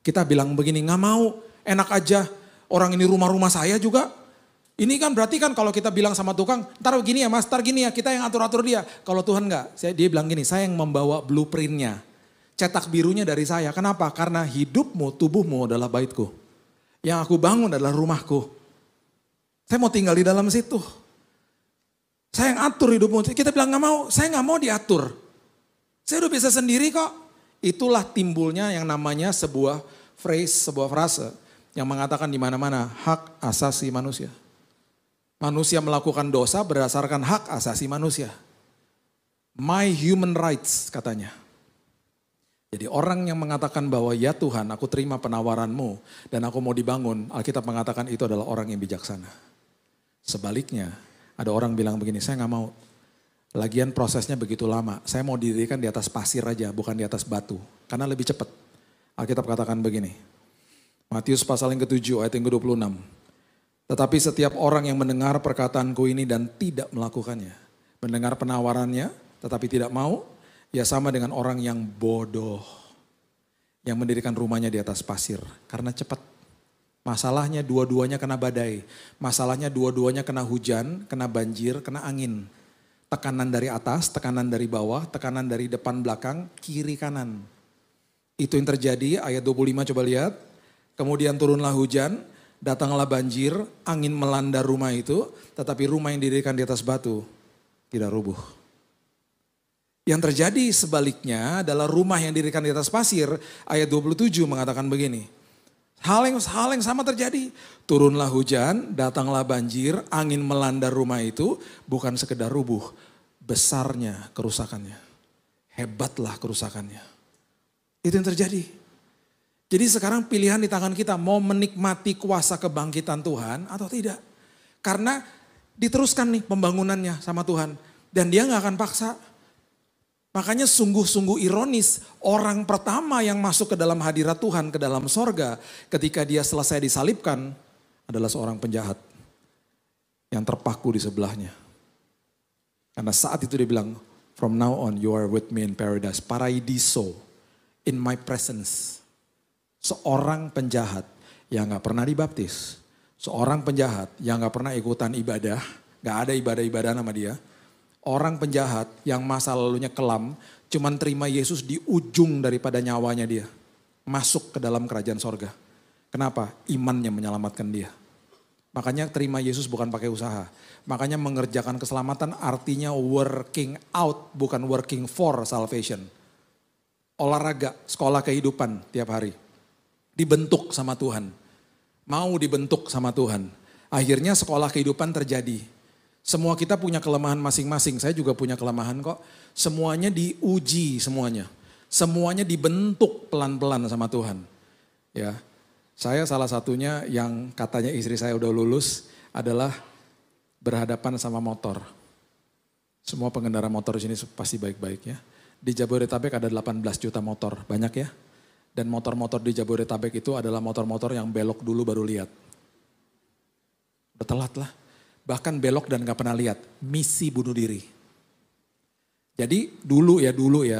Kita bilang begini, enggak mau, enak aja. Orang ini rumah-rumah saya juga. Ini kan berarti kan kalau kita bilang sama tukang, ntar gini ya mas, ntar gini ya, kita yang atur-atur dia. Kalau Tuhan enggak, dia bilang gini, saya yang membawa blueprintnya. Cetak birunya dari saya, kenapa? Karena hidupmu, tubuhmu adalah baitku. Yang aku bangun adalah rumahku. Saya mau tinggal di dalam situ. Saya yang atur hidupmu. Kita bilang gak mau, saya gak mau diatur. Saya udah bisa sendiri kok. Itulah timbulnya yang namanya sebuah frase yang mengatakan di mana-mana hak asasi manusia. Manusia melakukan dosa berdasarkan hak asasi manusia. My human rights katanya. Jadi orang yang mengatakan bahwa ya Tuhan aku terima penawaranmu dan aku mau dibangun. Alkitab mengatakan itu adalah orang yang bijaksana. Sebaliknya, ada orang bilang begini, saya gak mau. Lagian prosesnya begitu lama, saya mau didirikan di atas pasir aja, bukan di atas batu. Karena lebih cepat. Alkitab katakan begini, Matius pasal yang ke-7 ayat yang ke-26. Tetapi setiap orang yang mendengar perkataanku ini dan tidak melakukannya. Mendengar penawarannya, tetapi tidak mau, ya sama dengan orang yang bodoh. Yang mendirikan rumahnya di atas pasir, karena cepat. Masalahnya dua-duanya kena badai. Masalahnya dua-duanya kena hujan, kena banjir, kena angin. Tekanan dari atas, tekanan dari bawah, tekanan dari depan belakang, kiri kanan. Itu yang terjadi, ayat 25 coba lihat. Kemudian turunlah hujan, datanglah banjir, angin melanda rumah itu. Tetapi rumah yang didirikan di atas batu tidak rubuh. Yang terjadi sebaliknya adalah rumah yang didirikan di atas pasir, ayat 27 mengatakan begini. Hal yang sama terjadi. Turunlah hujan, datanglah banjir, angin melanda rumah itu. Bukan sekedar rubuh, besarnya kerusakannya. Hebatlah kerusakannya. Itu yang terjadi. Jadi sekarang pilihan di tangan kita, mau menikmati kuasa kebangkitan Tuhan atau tidak. Karena diteruskan nih pembangunannya sama Tuhan. Dan dia gak akan paksa. Makanya sungguh-sungguh ironis, orang pertama yang masuk ke dalam hadirat Tuhan, ke dalam sorga, ketika dia selesai disalibkan, adalah seorang penjahat yang terpaku di sebelahnya. Karena saat itu dia bilang, from now on you are with me in paradise, paradiso, in my presence. Seorang penjahat yang gak pernah dibaptis, seorang penjahat yang gak pernah ikutan ibadah, gak ada ibadah-ibadah nama dia. Orang penjahat yang masa lalunya kelam, cuman terima Yesus di ujung daripada nyawanya dia. Masuk ke dalam kerajaan sorga. Kenapa? Imannya menyelamatkan dia. Makanya terima Yesus bukan pakai usaha. Makanya mengerjakan keselamatan artinya working out, bukan working for salvation. Olahraga, sekolah kehidupan tiap hari. Dibentuk sama Tuhan. Mau dibentuk sama Tuhan. Akhirnya sekolah kehidupan terjadi. Semua kita punya kelemahan masing-masing. Saya juga punya kelemahan kok. Semuanya diuji semuanya. Semuanya dibentuk pelan-pelan sama Tuhan. Ya, saya salah satunya yang katanya istri saya udah lulus adalah berhadapan sama motor. Semua pengendara motor di sini pasti baik-baik ya. Di Jabodetabek ada 18 juta motor, banyak ya. Dan motor-motor di Jabodetabek itu adalah motor-motor yang belok dulu baru lihat. Udah telat lah. Bahkan belok dan gak pernah lihat, misi bunuh diri. Jadi dulu ya,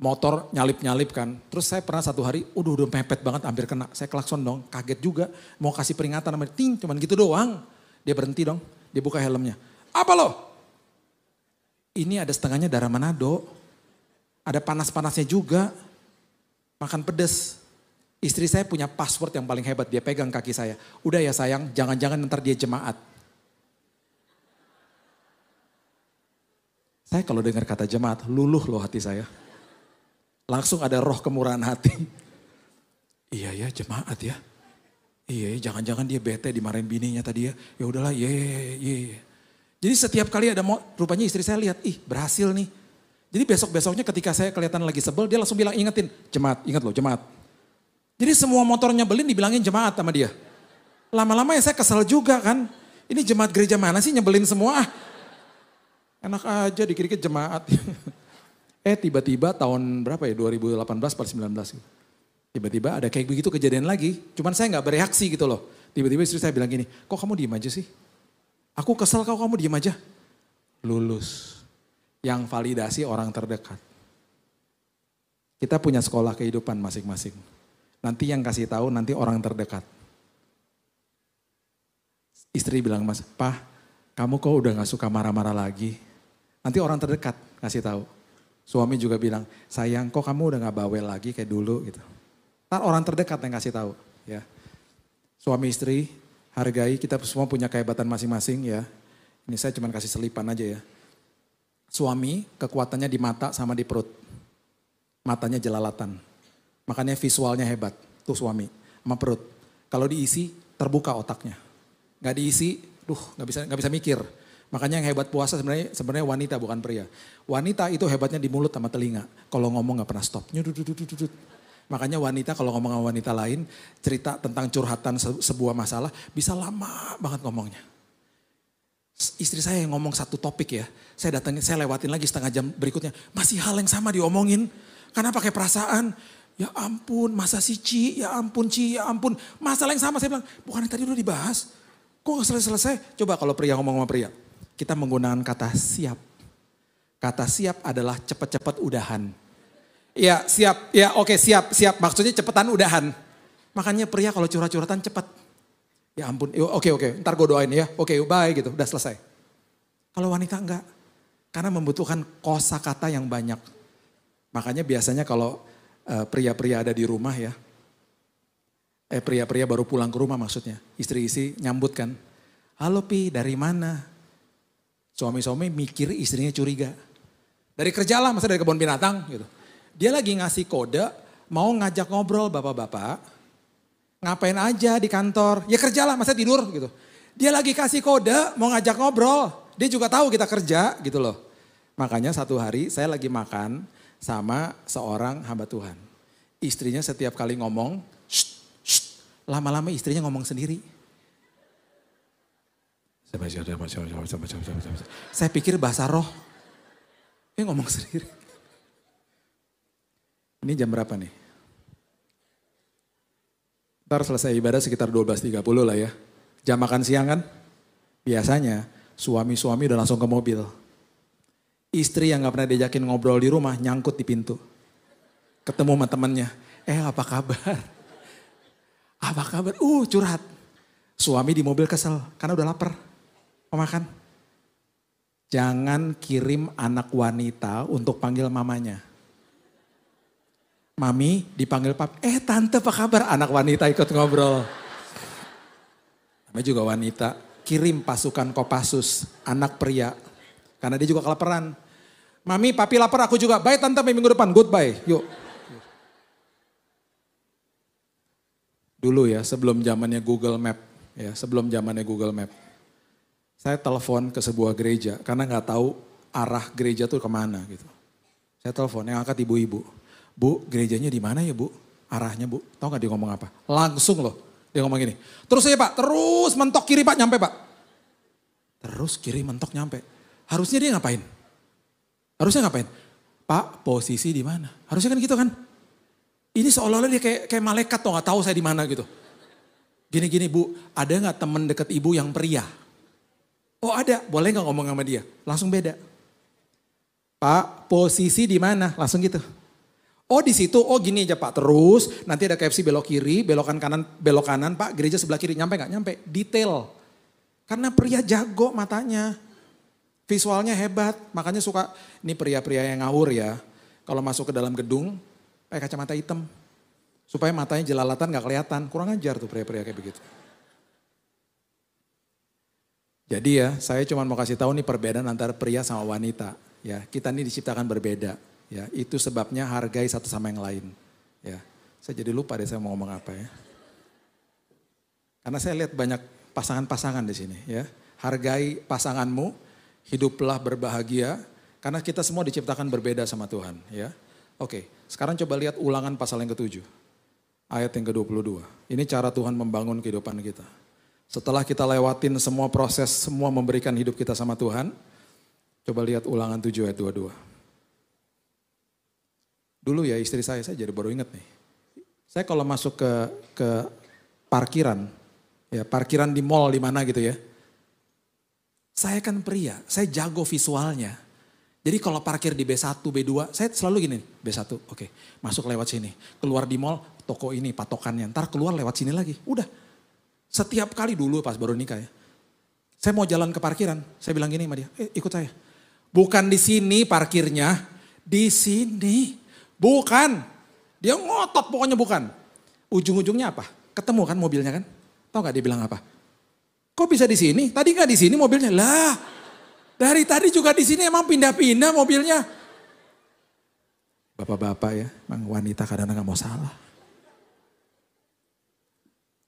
motor nyalip-nyalip kan. Terus saya pernah satu hari, udah mepet banget hampir kena. Saya klakson dong, kaget juga. Mau kasih peringatan sama dia, ting, cuman gitu doang. Dia berhenti dong, dia buka helmnya. Apa lo? Ini ada setengahnya darah Manado. Ada panas-panasnya juga. Makan pedes. Istri saya punya password yang paling hebat, dia pegang kaki saya. Udah ya sayang, jangan-jangan ntar dia jemaat. Saya kalau dengar kata jemaat, luluh loh hati saya. Langsung ada roh kemurahan hati. Iya ya jemaat ya. Iya jangan-jangan dia bete dimarahin bininya tadi ya. Ya udahlah ye. Jadi setiap kali ada rupanya istri saya lihat, ih berhasil nih. Jadi besok-besoknya ketika saya kelihatan lagi sebel, dia langsung bilang ingetin, jemaat, ingat loh jemaat. Jadi semua motor nyebelin dibilangin jemaat sama dia. Lama-lama ya saya kesel juga kan. Ini jemaat gereja mana sih nyebelin semua. Enak aja dikit-dikit jemaat. Tiba-tiba tahun berapa ya 2018 atau 19 gitu. Tiba-tiba ada kayak begitu kejadian lagi. Cuman saya gak bereaksi gitu loh. Tiba-tiba istri saya bilang gini, kok kamu diem aja sih? Aku kesel kok kamu diem aja. Lulus. Yang validasi orang terdekat. Kita punya sekolah kehidupan masing-masing. Nanti yang kasih tahu nanti orang terdekat. Istri bilang, Mas, Pak, kamu kok udah gak suka marah-marah lagi? Nanti orang terdekat kasih tahu. Suami juga bilang, sayang kok kamu udah gak bawel lagi kayak dulu gitu. Ntar orang terdekat yang kasih tahu. Ya. Suami istri, hargai, kita semua punya kehebatan masing-masing ya. Ini saya cuma kasih selipan aja ya. Suami kekuatannya di mata sama di perut. Matanya jelalatan. Makanya visualnya hebat. Tuh suami sama perut. Kalau diisi terbuka otaknya. Gak diisi, gak bisa mikir. Makanya yang hebat puasa sebenarnya wanita bukan pria. Wanita itu hebatnya di mulut sama telinga. Kalau ngomong gak pernah stop. Makanya wanita kalau ngomong sama wanita lain, cerita tentang curhatan sebuah masalah, bisa lama banget ngomongnya. Istri saya yang ngomong satu topik ya, saya lewatin lagi setengah jam berikutnya, masih hal yang sama diomongin. Karena pakai perasaan, ya ampun masa sih Ci, ya ampun Ci, ya ampun. Masalah yang sama saya bilang, bukan tadi udah dibahas. Kok gak selesai-selesai? Coba kalau pria ngomong sama pria. Kita menggunakan kata siap. Kata siap adalah cepat-cepat udahan. Ya siap, ya oke siap. Maksudnya cepetan udahan. Makanya pria kalau curhat-curhatan cepat. Ya ampun, oke, ntar gue doain ya. Oke, bye gitu, udah selesai. Kalau wanita enggak. Karena membutuhkan kosakata yang banyak. Makanya biasanya kalau pria-pria ada di rumah ya. Pria-pria baru pulang ke rumah maksudnya. Istri-istri nyambut kan. Halo Pi, dari mana? Suami-suami mikir istrinya curiga. Dari kerja lah, masa dari kebun binatang gitu. Dia lagi ngasih kode, mau ngajak ngobrol bapak-bapak. Ngapain aja di kantor? Ya kerja lah, masa tidur gitu. Dia lagi kasih kode, mau ngajak ngobrol. Dia juga tahu kita kerja gitu loh. Makanya satu hari saya lagi makan sama seorang hamba Tuhan. Istrinya setiap kali ngomong, "Shh, shh." Lama-lama istrinya ngomong sendiri. Saya pikir bahasa roh. Dia ngomong sendiri. Ini jam berapa nih? Ntar selesai ibadah sekitar 12.30 lah ya. Jam makan siang kan? Biasanya suami-suami udah langsung ke mobil. Istri yang gak pernah diajakin ngobrol di rumah nyangkut di pintu. Ketemu sama temannya. Apa kabar? Apa kabar? Curhat. Suami di mobil kesel karena udah lapar. Mau makan? Jangan kirim anak wanita untuk panggil mamanya. Mami dipanggil pap. Tante apa kabar? Anak wanita ikut ngobrol. Namanya juga wanita. Kirim pasukan Kopassus, anak pria. Karena dia juga kelaparan. Mami, papi lapar, aku juga. Bye tante, minggu depan. Goodbye. Yuk. Dulu ya, sebelum zamannya Google Map. Saya telepon ke sebuah gereja. Karena gak tahu arah gereja tuh kemana gitu. Saya telepon, yang angkat ibu-ibu. Bu, gerejanya di mana ya bu? Arahnya bu. Tahu gak dia ngomong apa? Langsung loh. Dia ngomong gini. Terus aja pak, terus mentok kiri pak, nyampe pak. Terus kiri mentok nyampe. Harusnya dia ngapain? Pak, posisi di mana? Harusnya kan gitu kan? Ini seolah-olah dia kayak malaikat tuh, gak tahu saya di mana gitu. Gini bu, ada gak teman deket ibu yang pria? Oh ada, boleh gak ngomong sama dia? Langsung beda. Pak, posisi di mana? Langsung gitu. Oh di situ, oh gini aja Pak. Terus nanti ada KFC belok kiri, belok kanan Pak, gereja sebelah kiri. Nyampe gak? Nyampe. Detail. Karena pria jago matanya. Visualnya hebat. Makanya suka, ini pria-pria yang ngawur ya. Kalau masuk ke dalam gedung, pakai kacamata hitam. Supaya matanya jelalatan gak kelihatan. Kurang ajar tuh pria-pria kayak begitu. Jadi ya, saya cuma mau kasih tahu nih perbedaan antara pria sama wanita. Ya, kita ini diciptakan berbeda. Ya, itu sebabnya hargai satu sama yang lain. Ya, saya jadi lupa deh saya mau ngomong apa ya. Karena saya lihat banyak pasangan-pasangan di sini. Ya, hargai pasanganmu, hiduplah berbahagia. Karena kita semua diciptakan berbeda sama Tuhan. Ya, oke. Sekarang coba lihat Ulangan pasal yang ke-7, ayat yang ke-22. Ini cara Tuhan membangun kehidupan kita. Setelah kita lewatin semua proses, semua memberikan hidup kita sama Tuhan. Coba lihat Ulangan 7 ayat 22. Dulu ya istri saya jadi baru ingat nih. Saya kalau masuk ke parkiran, ya parkiran di mall di mana gitu ya. Saya kan pria, saya jago visualnya. Jadi kalau parkir di B1, B2, saya selalu gini, B1, oke, masuk lewat sini. Keluar di mall, toko ini patokannya, ntar keluar lewat sini lagi. Udah, setiap kali dulu pas baru nikah ya. Saya mau jalan ke parkiran, saya bilang gini sama dia, ikut saya. Bukan di sini parkirnya, di sini. Bukan, dia ngotot pokoknya bukan. Ujung-ujungnya apa? Ketemu kan mobilnya kan? Tahu gak dia bilang apa? Kok bisa di sini? Tadi gak di sini mobilnya? Lah, dari tadi juga di sini emang pindah-pindah mobilnya. Bapak-bapak ya, emang wanita kadang-kadang gak mau salah.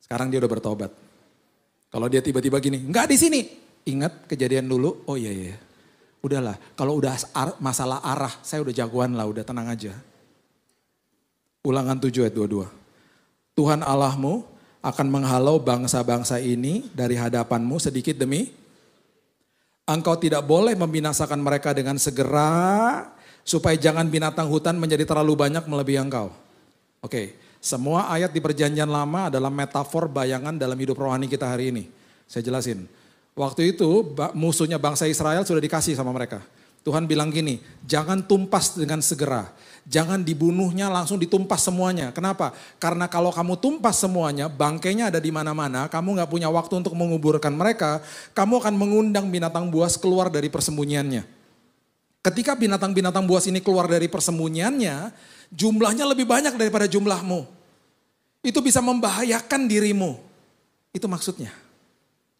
Sekarang dia udah bertobat. Kalau dia tiba-tiba gini, nggak di sini. Ingat kejadian dulu, oh iya. Udahlah, kalau udah masalah arah, saya udah jagoan lah, udah tenang aja. Ulangan 7 ayat 22. Tuhan Allahmu akan menghalau bangsa-bangsa ini dari hadapanmu sedikit demi. Engkau tidak boleh membinasakan mereka dengan segera, supaya jangan binatang hutan menjadi terlalu banyak melebihi engkau. Oke, semua ayat di perjanjian lama adalah metafor bayangan dalam hidup rohani kita hari ini. Saya jelasin. Waktu itu musuhnya bangsa Israel sudah dikasih sama mereka. Tuhan bilang gini, jangan tumpas dengan segera. Jangan dibunuhnya langsung ditumpas semuanya. Kenapa? Karena kalau kamu tumpas semuanya, bangkainya ada di mana-mana, kamu gak punya waktu untuk menguburkan mereka, kamu akan mengundang binatang buas keluar dari persembunyiannya. Ketika binatang-binatang buas ini keluar dari persembunyiannya, jumlahnya lebih banyak daripada jumlahmu. Itu bisa membahayakan dirimu. Itu maksudnya.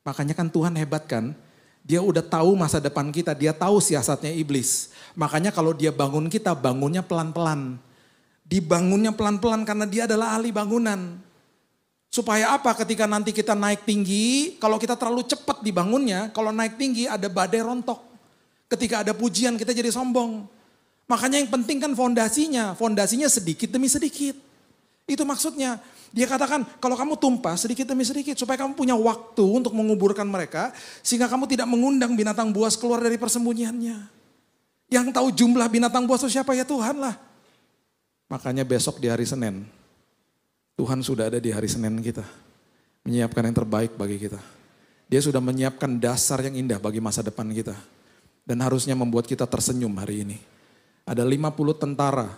Makanya kan Tuhan hebat kan, dia udah tahu masa depan kita, dia tahu siasatnya iblis. Makanya kalau dia bangun kita, bangunnya pelan-pelan. Dibangunnya pelan-pelan karena dia adalah ahli bangunan. Supaya apa? Ketika nanti kita naik tinggi, kalau kita terlalu cepat dibangunnya, kalau naik tinggi ada badai rontok. Ketika ada pujian kita jadi sombong. Makanya yang penting kan fondasinya sedikit demi sedikit. Itu maksudnya. Dia katakan kalau kamu tumpah sedikit demi sedikit supaya kamu punya waktu untuk menguburkan mereka. Sehingga kamu tidak mengundang binatang buas keluar dari persembunyiannya. Yang tahu jumlah binatang buas itu siapa? Ya Tuhan lah. Makanya besok di hari Senin. Tuhan sudah ada di hari Senin kita. Menyiapkan yang terbaik bagi kita. Dia sudah menyiapkan dasar yang indah bagi masa depan kita. Dan harusnya membuat kita tersenyum hari ini. Ada 50 tentara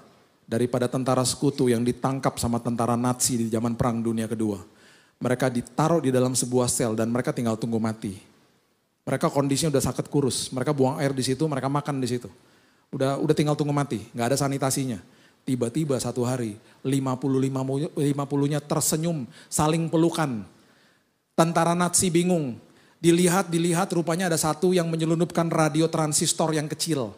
daripada tentara sekutu yang ditangkap sama tentara Nazi di zaman Perang Dunia Kedua. Mereka ditaruh di dalam sebuah sel dan mereka tinggal tunggu mati. Mereka kondisinya udah sakit kurus. Mereka buang air di situ, mereka makan di situ. Udah tinggal tunggu mati, nggak ada sanitasinya. Tiba-tiba satu hari 50-nya tersenyum, saling pelukan. Tentara Nazi bingung. Dilihat rupanya ada satu yang menyelundupkan radio transistor yang kecil.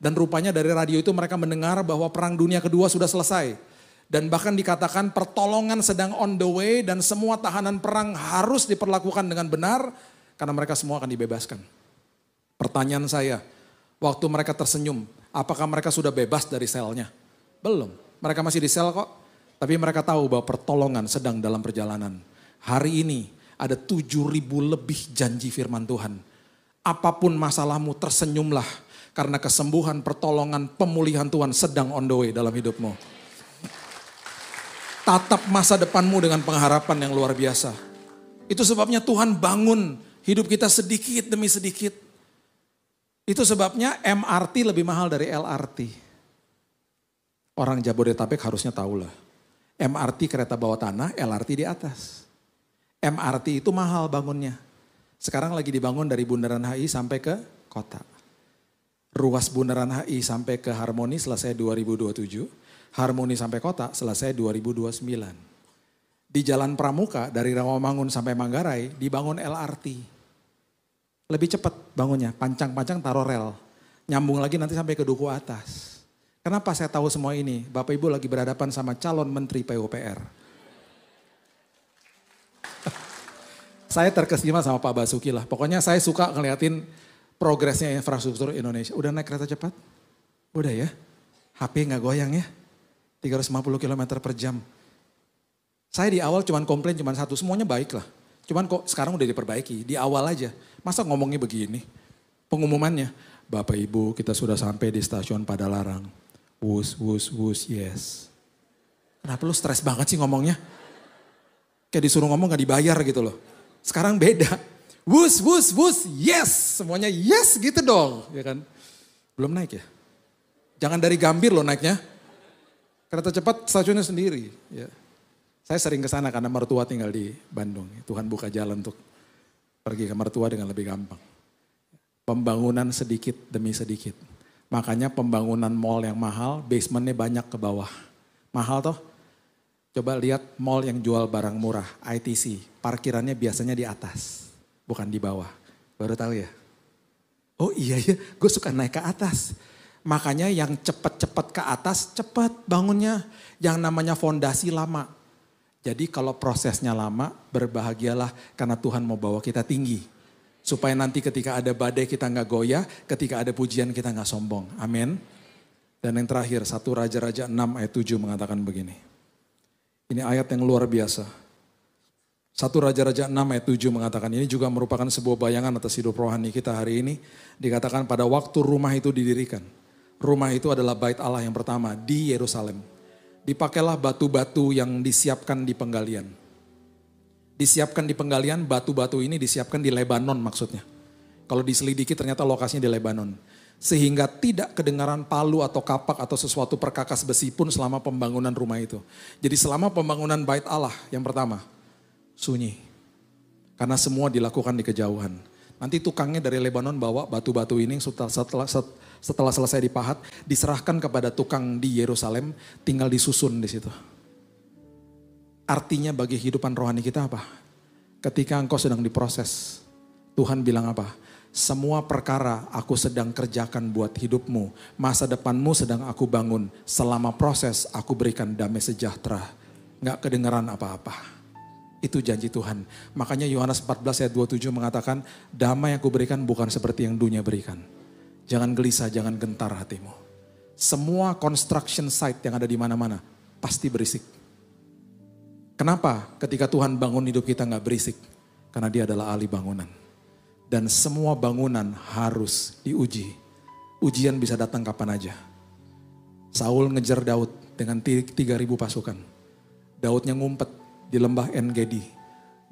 Dan rupanya dari radio itu mereka mendengar bahwa Perang Dunia Kedua sudah selesai. Dan bahkan dikatakan pertolongan sedang on the way dan semua tahanan perang harus diperlakukan dengan benar karena mereka semua akan dibebaskan. Pertanyaan saya, waktu mereka tersenyum, apakah mereka sudah bebas dari selnya? Belum, mereka masih di sel kok. Tapi mereka tahu bahwa pertolongan sedang dalam perjalanan. Hari ini ada 7.000 lebih janji firman Tuhan. Apapun masalahmu tersenyumlah. Karena kesembuhan, pertolongan, pemulihan Tuhan sedang on the way dalam hidupmu. Tatap masa depanmu dengan pengharapan yang luar biasa. Itu sebabnya Tuhan bangun hidup kita sedikit demi sedikit. Itu sebabnya MRT lebih mahal dari LRT. Orang Jabodetabek harusnya tahu lah. MRT kereta bawah tanah, LRT di atas. MRT itu mahal bangunnya. Sekarang lagi dibangun dari Bundaran HI sampai ke kota. Ruas Bundaran HI sampai ke Harmoni selesai 2027. Harmoni sampai kota selesai 2029. Di Jalan Pramuka dari Rawamangun sampai Manggarai dibangun LRT. Lebih cepat bangunnya, pancang-pancang taruh rel. Nyambung lagi nanti sampai ke Duku Atas. Kenapa saya tahu semua ini? Bapak Ibu lagi berhadapan sama calon Menteri PUPR. Saya terkesima sama Pak Basuki lah. Pokoknya saya suka ngeliatin progresnya infrastruktur Indonesia. Udah naik kereta cepat? Udah ya? HP gak goyang ya? 350 km per jam. Saya di awal cuman komplain cuman satu, semuanya baik lah. Cuman kok sekarang udah diperbaiki, di awal aja. Masa ngomongnya begini? Pengumumannya, Bapak Ibu kita sudah sampai di stasiun Padalarang. Wus, wus, wus, yes. Kenapa lu stres banget sih ngomongnya? Kayak disuruh ngomong gak dibayar gitu loh. Sekarang beda. Wus, wus, wus, yes. Semuanya yes gitu dong. Ya kan? Belum naik ya? Jangan dari Gambir loh naiknya. Kereta cepat stasiunnya sendiri. Ya. Saya sering ke sana karena mertua tinggal di Bandung. Tuhan buka jalan untuk pergi ke mertua dengan lebih gampang. Pembangunan sedikit demi sedikit. Makanya pembangunan mall yang mahal, basementnya banyak ke bawah. Mahal toh? Coba lihat mall yang jual barang murah, ITC. Parkirannya biasanya di atas. Bukan di bawah. Baru tahu ya? Oh iya ya, gue suka naik ke atas. Makanya yang cepat-cepat ke atas, cepat bangunnya. Yang namanya fondasi lama. Jadi kalau prosesnya lama, berbahagialah karena Tuhan mau bawa kita tinggi. Supaya nanti ketika ada badai kita gak goyah, ketika ada pujian kita gak sombong. Amin. Dan yang terakhir, 1 Raja-Raja 6 ayat 7 mengatakan begini. Ini ayat yang luar biasa. 1 Raja-Raja 6 ayat 7 mengatakan ini juga merupakan sebuah bayangan atas hidup rohani kita hari ini. Dikatakan pada waktu rumah itu didirikan. Rumah itu adalah bait Allah yang pertama di Yerusalem. Dipakailah batu-batu yang disiapkan di penggalian. Disiapkan di penggalian, batu-batu ini disiapkan di Lebanon maksudnya. Kalau diselidiki ternyata lokasinya di Lebanon. Sehingga tidak kedengaran palu atau kapak atau sesuatu perkakas besi pun selama pembangunan rumah itu. Jadi selama pembangunan bait Allah yang pertama, sunyi. Karena semua dilakukan di kejauhan. Nanti tukangnya dari Lebanon bawa batu-batu ini setelah selesai dipahat, diserahkan kepada tukang di Yerusalem, tinggal disusun di situ. Artinya bagi kehidupan rohani kita apa? Ketika engkau sedang diproses, Tuhan bilang apa? Semua perkara aku sedang kerjakan buat hidupmu. Masa depanmu sedang aku bangun. Selama proses aku berikan damai sejahtera. Gak kedengeran apa-apa. Itu janji Tuhan. Makanya Yohanes 14 ayat 27 mengatakan, damai yang aku berikan bukan seperti yang dunia berikan. Jangan gelisah, jangan gentar hatimu. Semua construction site yang ada di mana-mana pasti berisik. Kenapa ketika Tuhan bangun hidup kita gak berisik? Karena dia adalah ahli bangunan. Dan semua bangunan harus diuji. Ujian bisa datang kapan aja. Saul ngejar Daud dengan 3.000 pasukan. Daudnya ngumpet di lembah En-Gedi.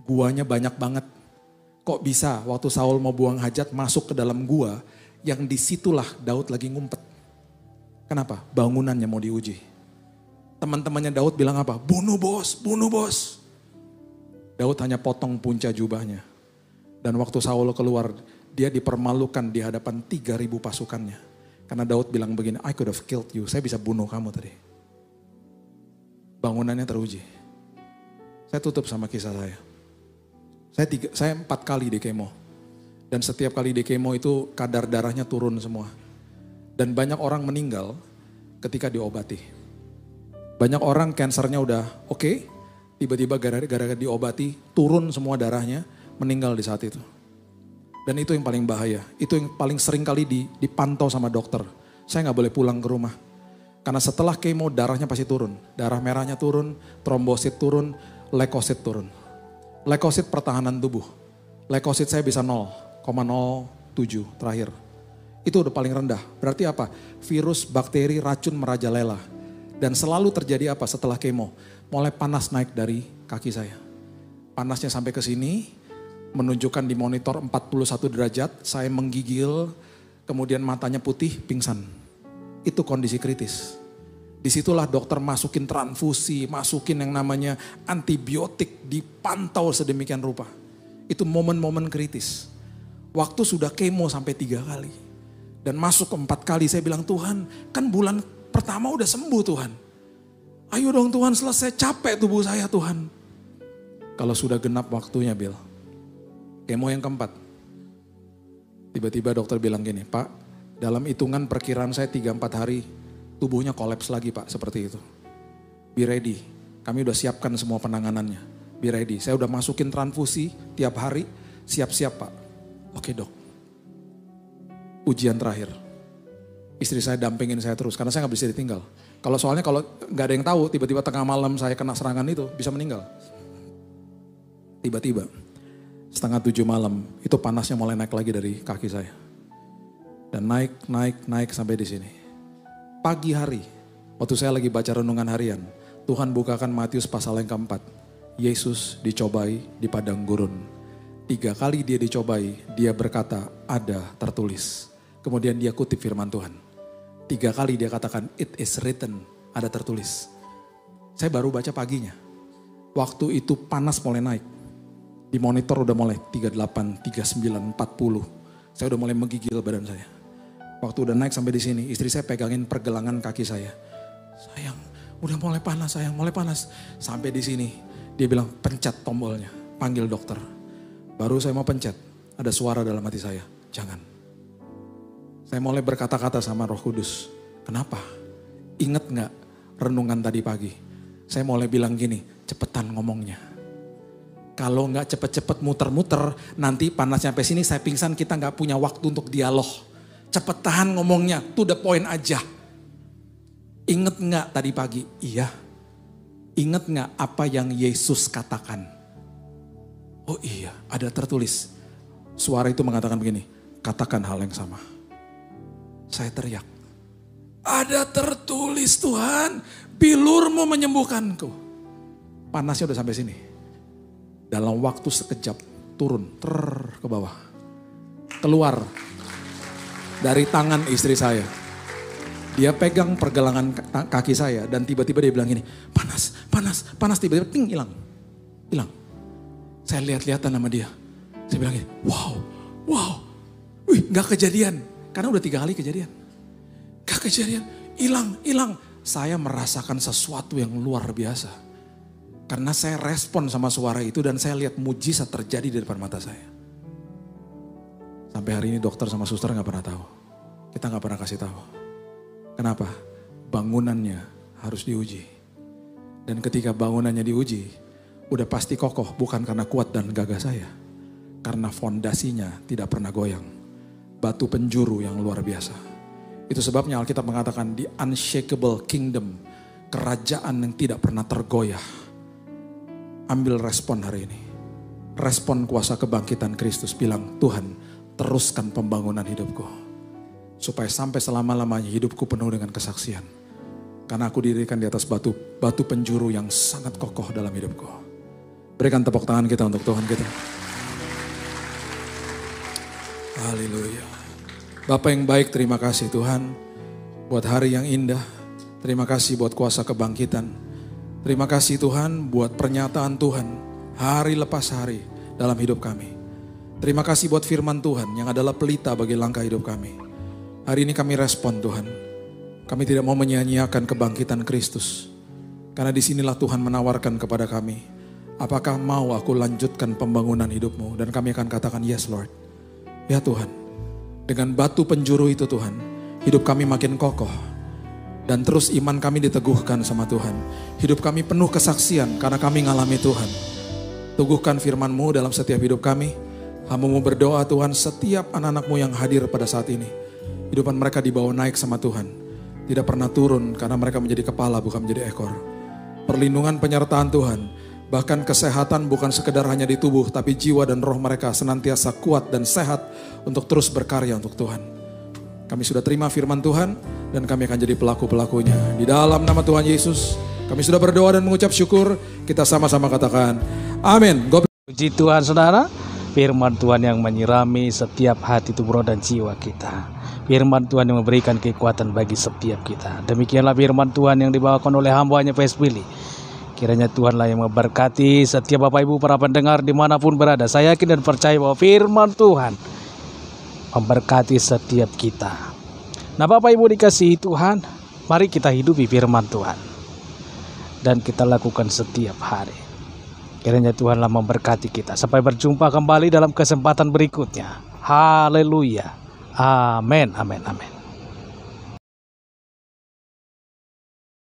Guanya banyak banget. Kok bisa waktu Saul mau buang hajat masuk ke dalam gua yang disitulah Daud lagi ngumpet. Kenapa? Bangunannya mau diuji. Teman-temannya Daud bilang apa? Bunuh bos, bunuh bos. Daud hanya potong punca jubahnya. Dan waktu Saul keluar, dia dipermalukan di hadapan 3.000 pasukannya. Karena Daud bilang begini, I could have killed you, saya bisa bunuh kamu tadi. Bangunannya teruji. Saya tutup sama kisah saya. Saya 4 kali di kemo. Dan setiap kali di kemo itu kadar darahnya turun semua. Dan banyak orang meninggal ketika diobati. Banyak orang kansernya udah oke, tiba-tiba gara-gara diobati, turun semua darahnya, meninggal di saat itu. Dan itu yang paling bahaya, itu yang paling sering kali dipantau sama dokter. Saya gak boleh pulang ke rumah. Karena setelah kemo darahnya pasti turun. Darah merahnya turun, trombosit turun, leukosit turun. Leukosit pertahanan tubuh. Leukosit saya bisa 0,07 terakhir. Itu udah paling rendah. Berarti apa? Virus, bakteri, racun merajalela. Dan selalu terjadi apa setelah kemo? Mulai panas naik dari kaki saya. Panasnya sampai ke sini, menunjukkan di monitor 41 derajat, saya menggigil, kemudian matanya putih, pingsan. Itu kondisi kritis. Disitulah dokter masukin transfusi, masukin yang namanya antibiotik, dipantau sedemikian rupa. Itu momen-momen kritis. Waktu sudah kemo sampai 3 kali. Dan masuk ke 4 kali, saya bilang, Tuhan kan bulan pertama udah sembuh Tuhan. Ayo dong Tuhan, selesai, capek tubuh saya Tuhan. Kalau sudah genap waktunya Bill, kemo yang keempat. Tiba-tiba dokter bilang gini, Pak, dalam hitungan perkiraan saya 3-4 hari, tubuhnya kolaps lagi Pak, seperti itu. Be ready, kami udah siapkan semua penanganannya. Be ready, saya udah masukin transfusi tiap hari, siap-siap Pak. Oke dok, ujian terakhir. Istri saya dampingin saya terus karena saya gak bisa ditinggal. Soalnya kalau gak ada yang tahu tiba-tiba tengah malam saya kena serangan itu bisa meninggal. Tiba-tiba 6:30 malam itu panasnya mulai naik lagi dari kaki saya. Dan naik sampai di sini. Pagi hari waktu saya lagi baca renungan harian, Tuhan bukakan Matius pasal yang keempat. Yesus dicobai di padang gurun. 3 kali dia dicobai, dia berkata ada tertulis. Kemudian dia kutip firman Tuhan. 3 kali dia katakan, it is written, ada tertulis. Saya baru baca paginya. Waktu itu panas mulai naik. Di monitor udah mulai 38, 39, 40. Saya udah mulai menggigil badan saya. Waktu udah naik sampai di sini, istri saya pegangin pergelangan kaki saya. Sayang, udah mulai panas sayang, mulai panas. Sampai di sini, dia bilang pencet tombolnya, panggil dokter. Baru saya mau pencet, ada suara dalam hati saya, jangan. Saya mulai berkata-kata sama Roh Kudus. Kenapa? Ingat gak renungan tadi pagi? Saya mulai bilang gini, cepetan ngomongnya. Kalau gak cepet-cepet muter-muter, nanti panasnya sampai sini saya pingsan, kita gak punya waktu untuk dialog. Cepetan ngomongnya, to the point aja. Ingat gak tadi pagi? Iya. Ingat gak apa yang Yesus katakan? Oh iya, ada tertulis. Suara itu mengatakan begini, katakan hal yang sama. Saya teriak, ada tertulis Tuhan, bilurmu menyembuhkanku. Panasnya udah sampai sini. Dalam waktu sekejap turun ke bawah. Keluar dari tangan istri saya. Dia pegang pergelangan kaki saya dan tiba-tiba dia bilang gini, panas, tiba-tiba ting hilang. Saya lihat-lihatan sama dia. Saya bilang gini, wow, wih gak kejadian. Karena udah 3 kali kejadian. Gak kejadian, hilang. Saya merasakan sesuatu yang luar biasa. Karena saya respon sama suara itu dan saya lihat mujizat terjadi di depan mata saya. Sampai hari ini dokter sama suster gak pernah tahu. Kita gak pernah kasih tahu. Kenapa? Bangunannya harus diuji. Dan ketika bangunannya diuji, udah pasti kokoh bukan karena kuat dan gagah saya. Karena fondasinya tidak pernah goyang. Batu penjuru yang luar biasa. Itu sebabnya Alkitab mengatakan the unshakable kingdom. Kerajaan yang tidak pernah tergoyah. ambil respon hari ini. Respon kuasa kebangkitan Kristus, bilang, Tuhan teruskan pembangunan hidupku. Supaya sampai selama-lamanya hidupku penuh dengan kesaksian. Karena aku didirikan di atas batu penjuru yang sangat kokoh dalam hidupku. Berikan tepuk tangan kita untuk Tuhan kita. Haleluya. Bapa yang baik, terima kasih Tuhan buat hari yang indah. Terima kasih buat kuasa kebangkitan. Terima kasih Tuhan buat pernyataan Tuhan hari lepas hari dalam hidup kami. Terima kasih buat firman Tuhan yang adalah pelita bagi langkah hidup kami. Hari ini kami respon Tuhan. Kami tidak mau menyia-nyiakan kebangkitan Kristus. Karena disinilah Tuhan menawarkan kepada kami. Apakah mau aku lanjutkan pembangunan hidupmu? Dan kami akan katakan yes Lord. Ya Tuhan. Dengan batu penjuru itu Tuhan. Hidup kami makin kokoh. Dan terus iman kami diteguhkan sama Tuhan. Hidup kami penuh kesaksian karena kami ngalami Tuhan. Teguhkan firman-Mu dalam setiap hidup kami. Hamba-Mu berdoa Tuhan, setiap anak-anak-Mu yang hadir pada saat ini. Hidupan mereka dibawa naik sama Tuhan. Tidak pernah turun karena mereka menjadi kepala bukan menjadi ekor. Perlindungan penyertaan Tuhan. Bahkan kesehatan bukan sekedar hanya di tubuh, tapi jiwa dan roh mereka senantiasa kuat dan sehat untuk terus berkarya untuk Tuhan. Kami sudah terima firman Tuhan dan kami akan jadi pelaku-pelakunya. Di dalam nama Tuhan Yesus, kami sudah berdoa dan mengucap syukur. Kita sama-sama katakan, amin. Puji Tuhan saudara, firman Tuhan yang menyirami setiap hati, tubuh, roh, dan jiwa kita. Firman Tuhan yang memberikan kekuatan bagi setiap kita. Demikianlah firman Tuhan yang dibawakan oleh hamba-Nya PS Billy. Kiranya Tuhanlah yang memberkati setiap Bapak Ibu para pendengar dimanapun berada. Saya yakin dan percaya bahwa firman Tuhan memberkati setiap kita. Nah Bapak Ibu dikasihi Tuhan, mari kita hidupi firman Tuhan. Dan kita lakukan setiap hari. Kiranya Tuhanlah memberkati kita. Sampai berjumpa kembali dalam kesempatan berikutnya. Haleluya. Amin, amin, amin.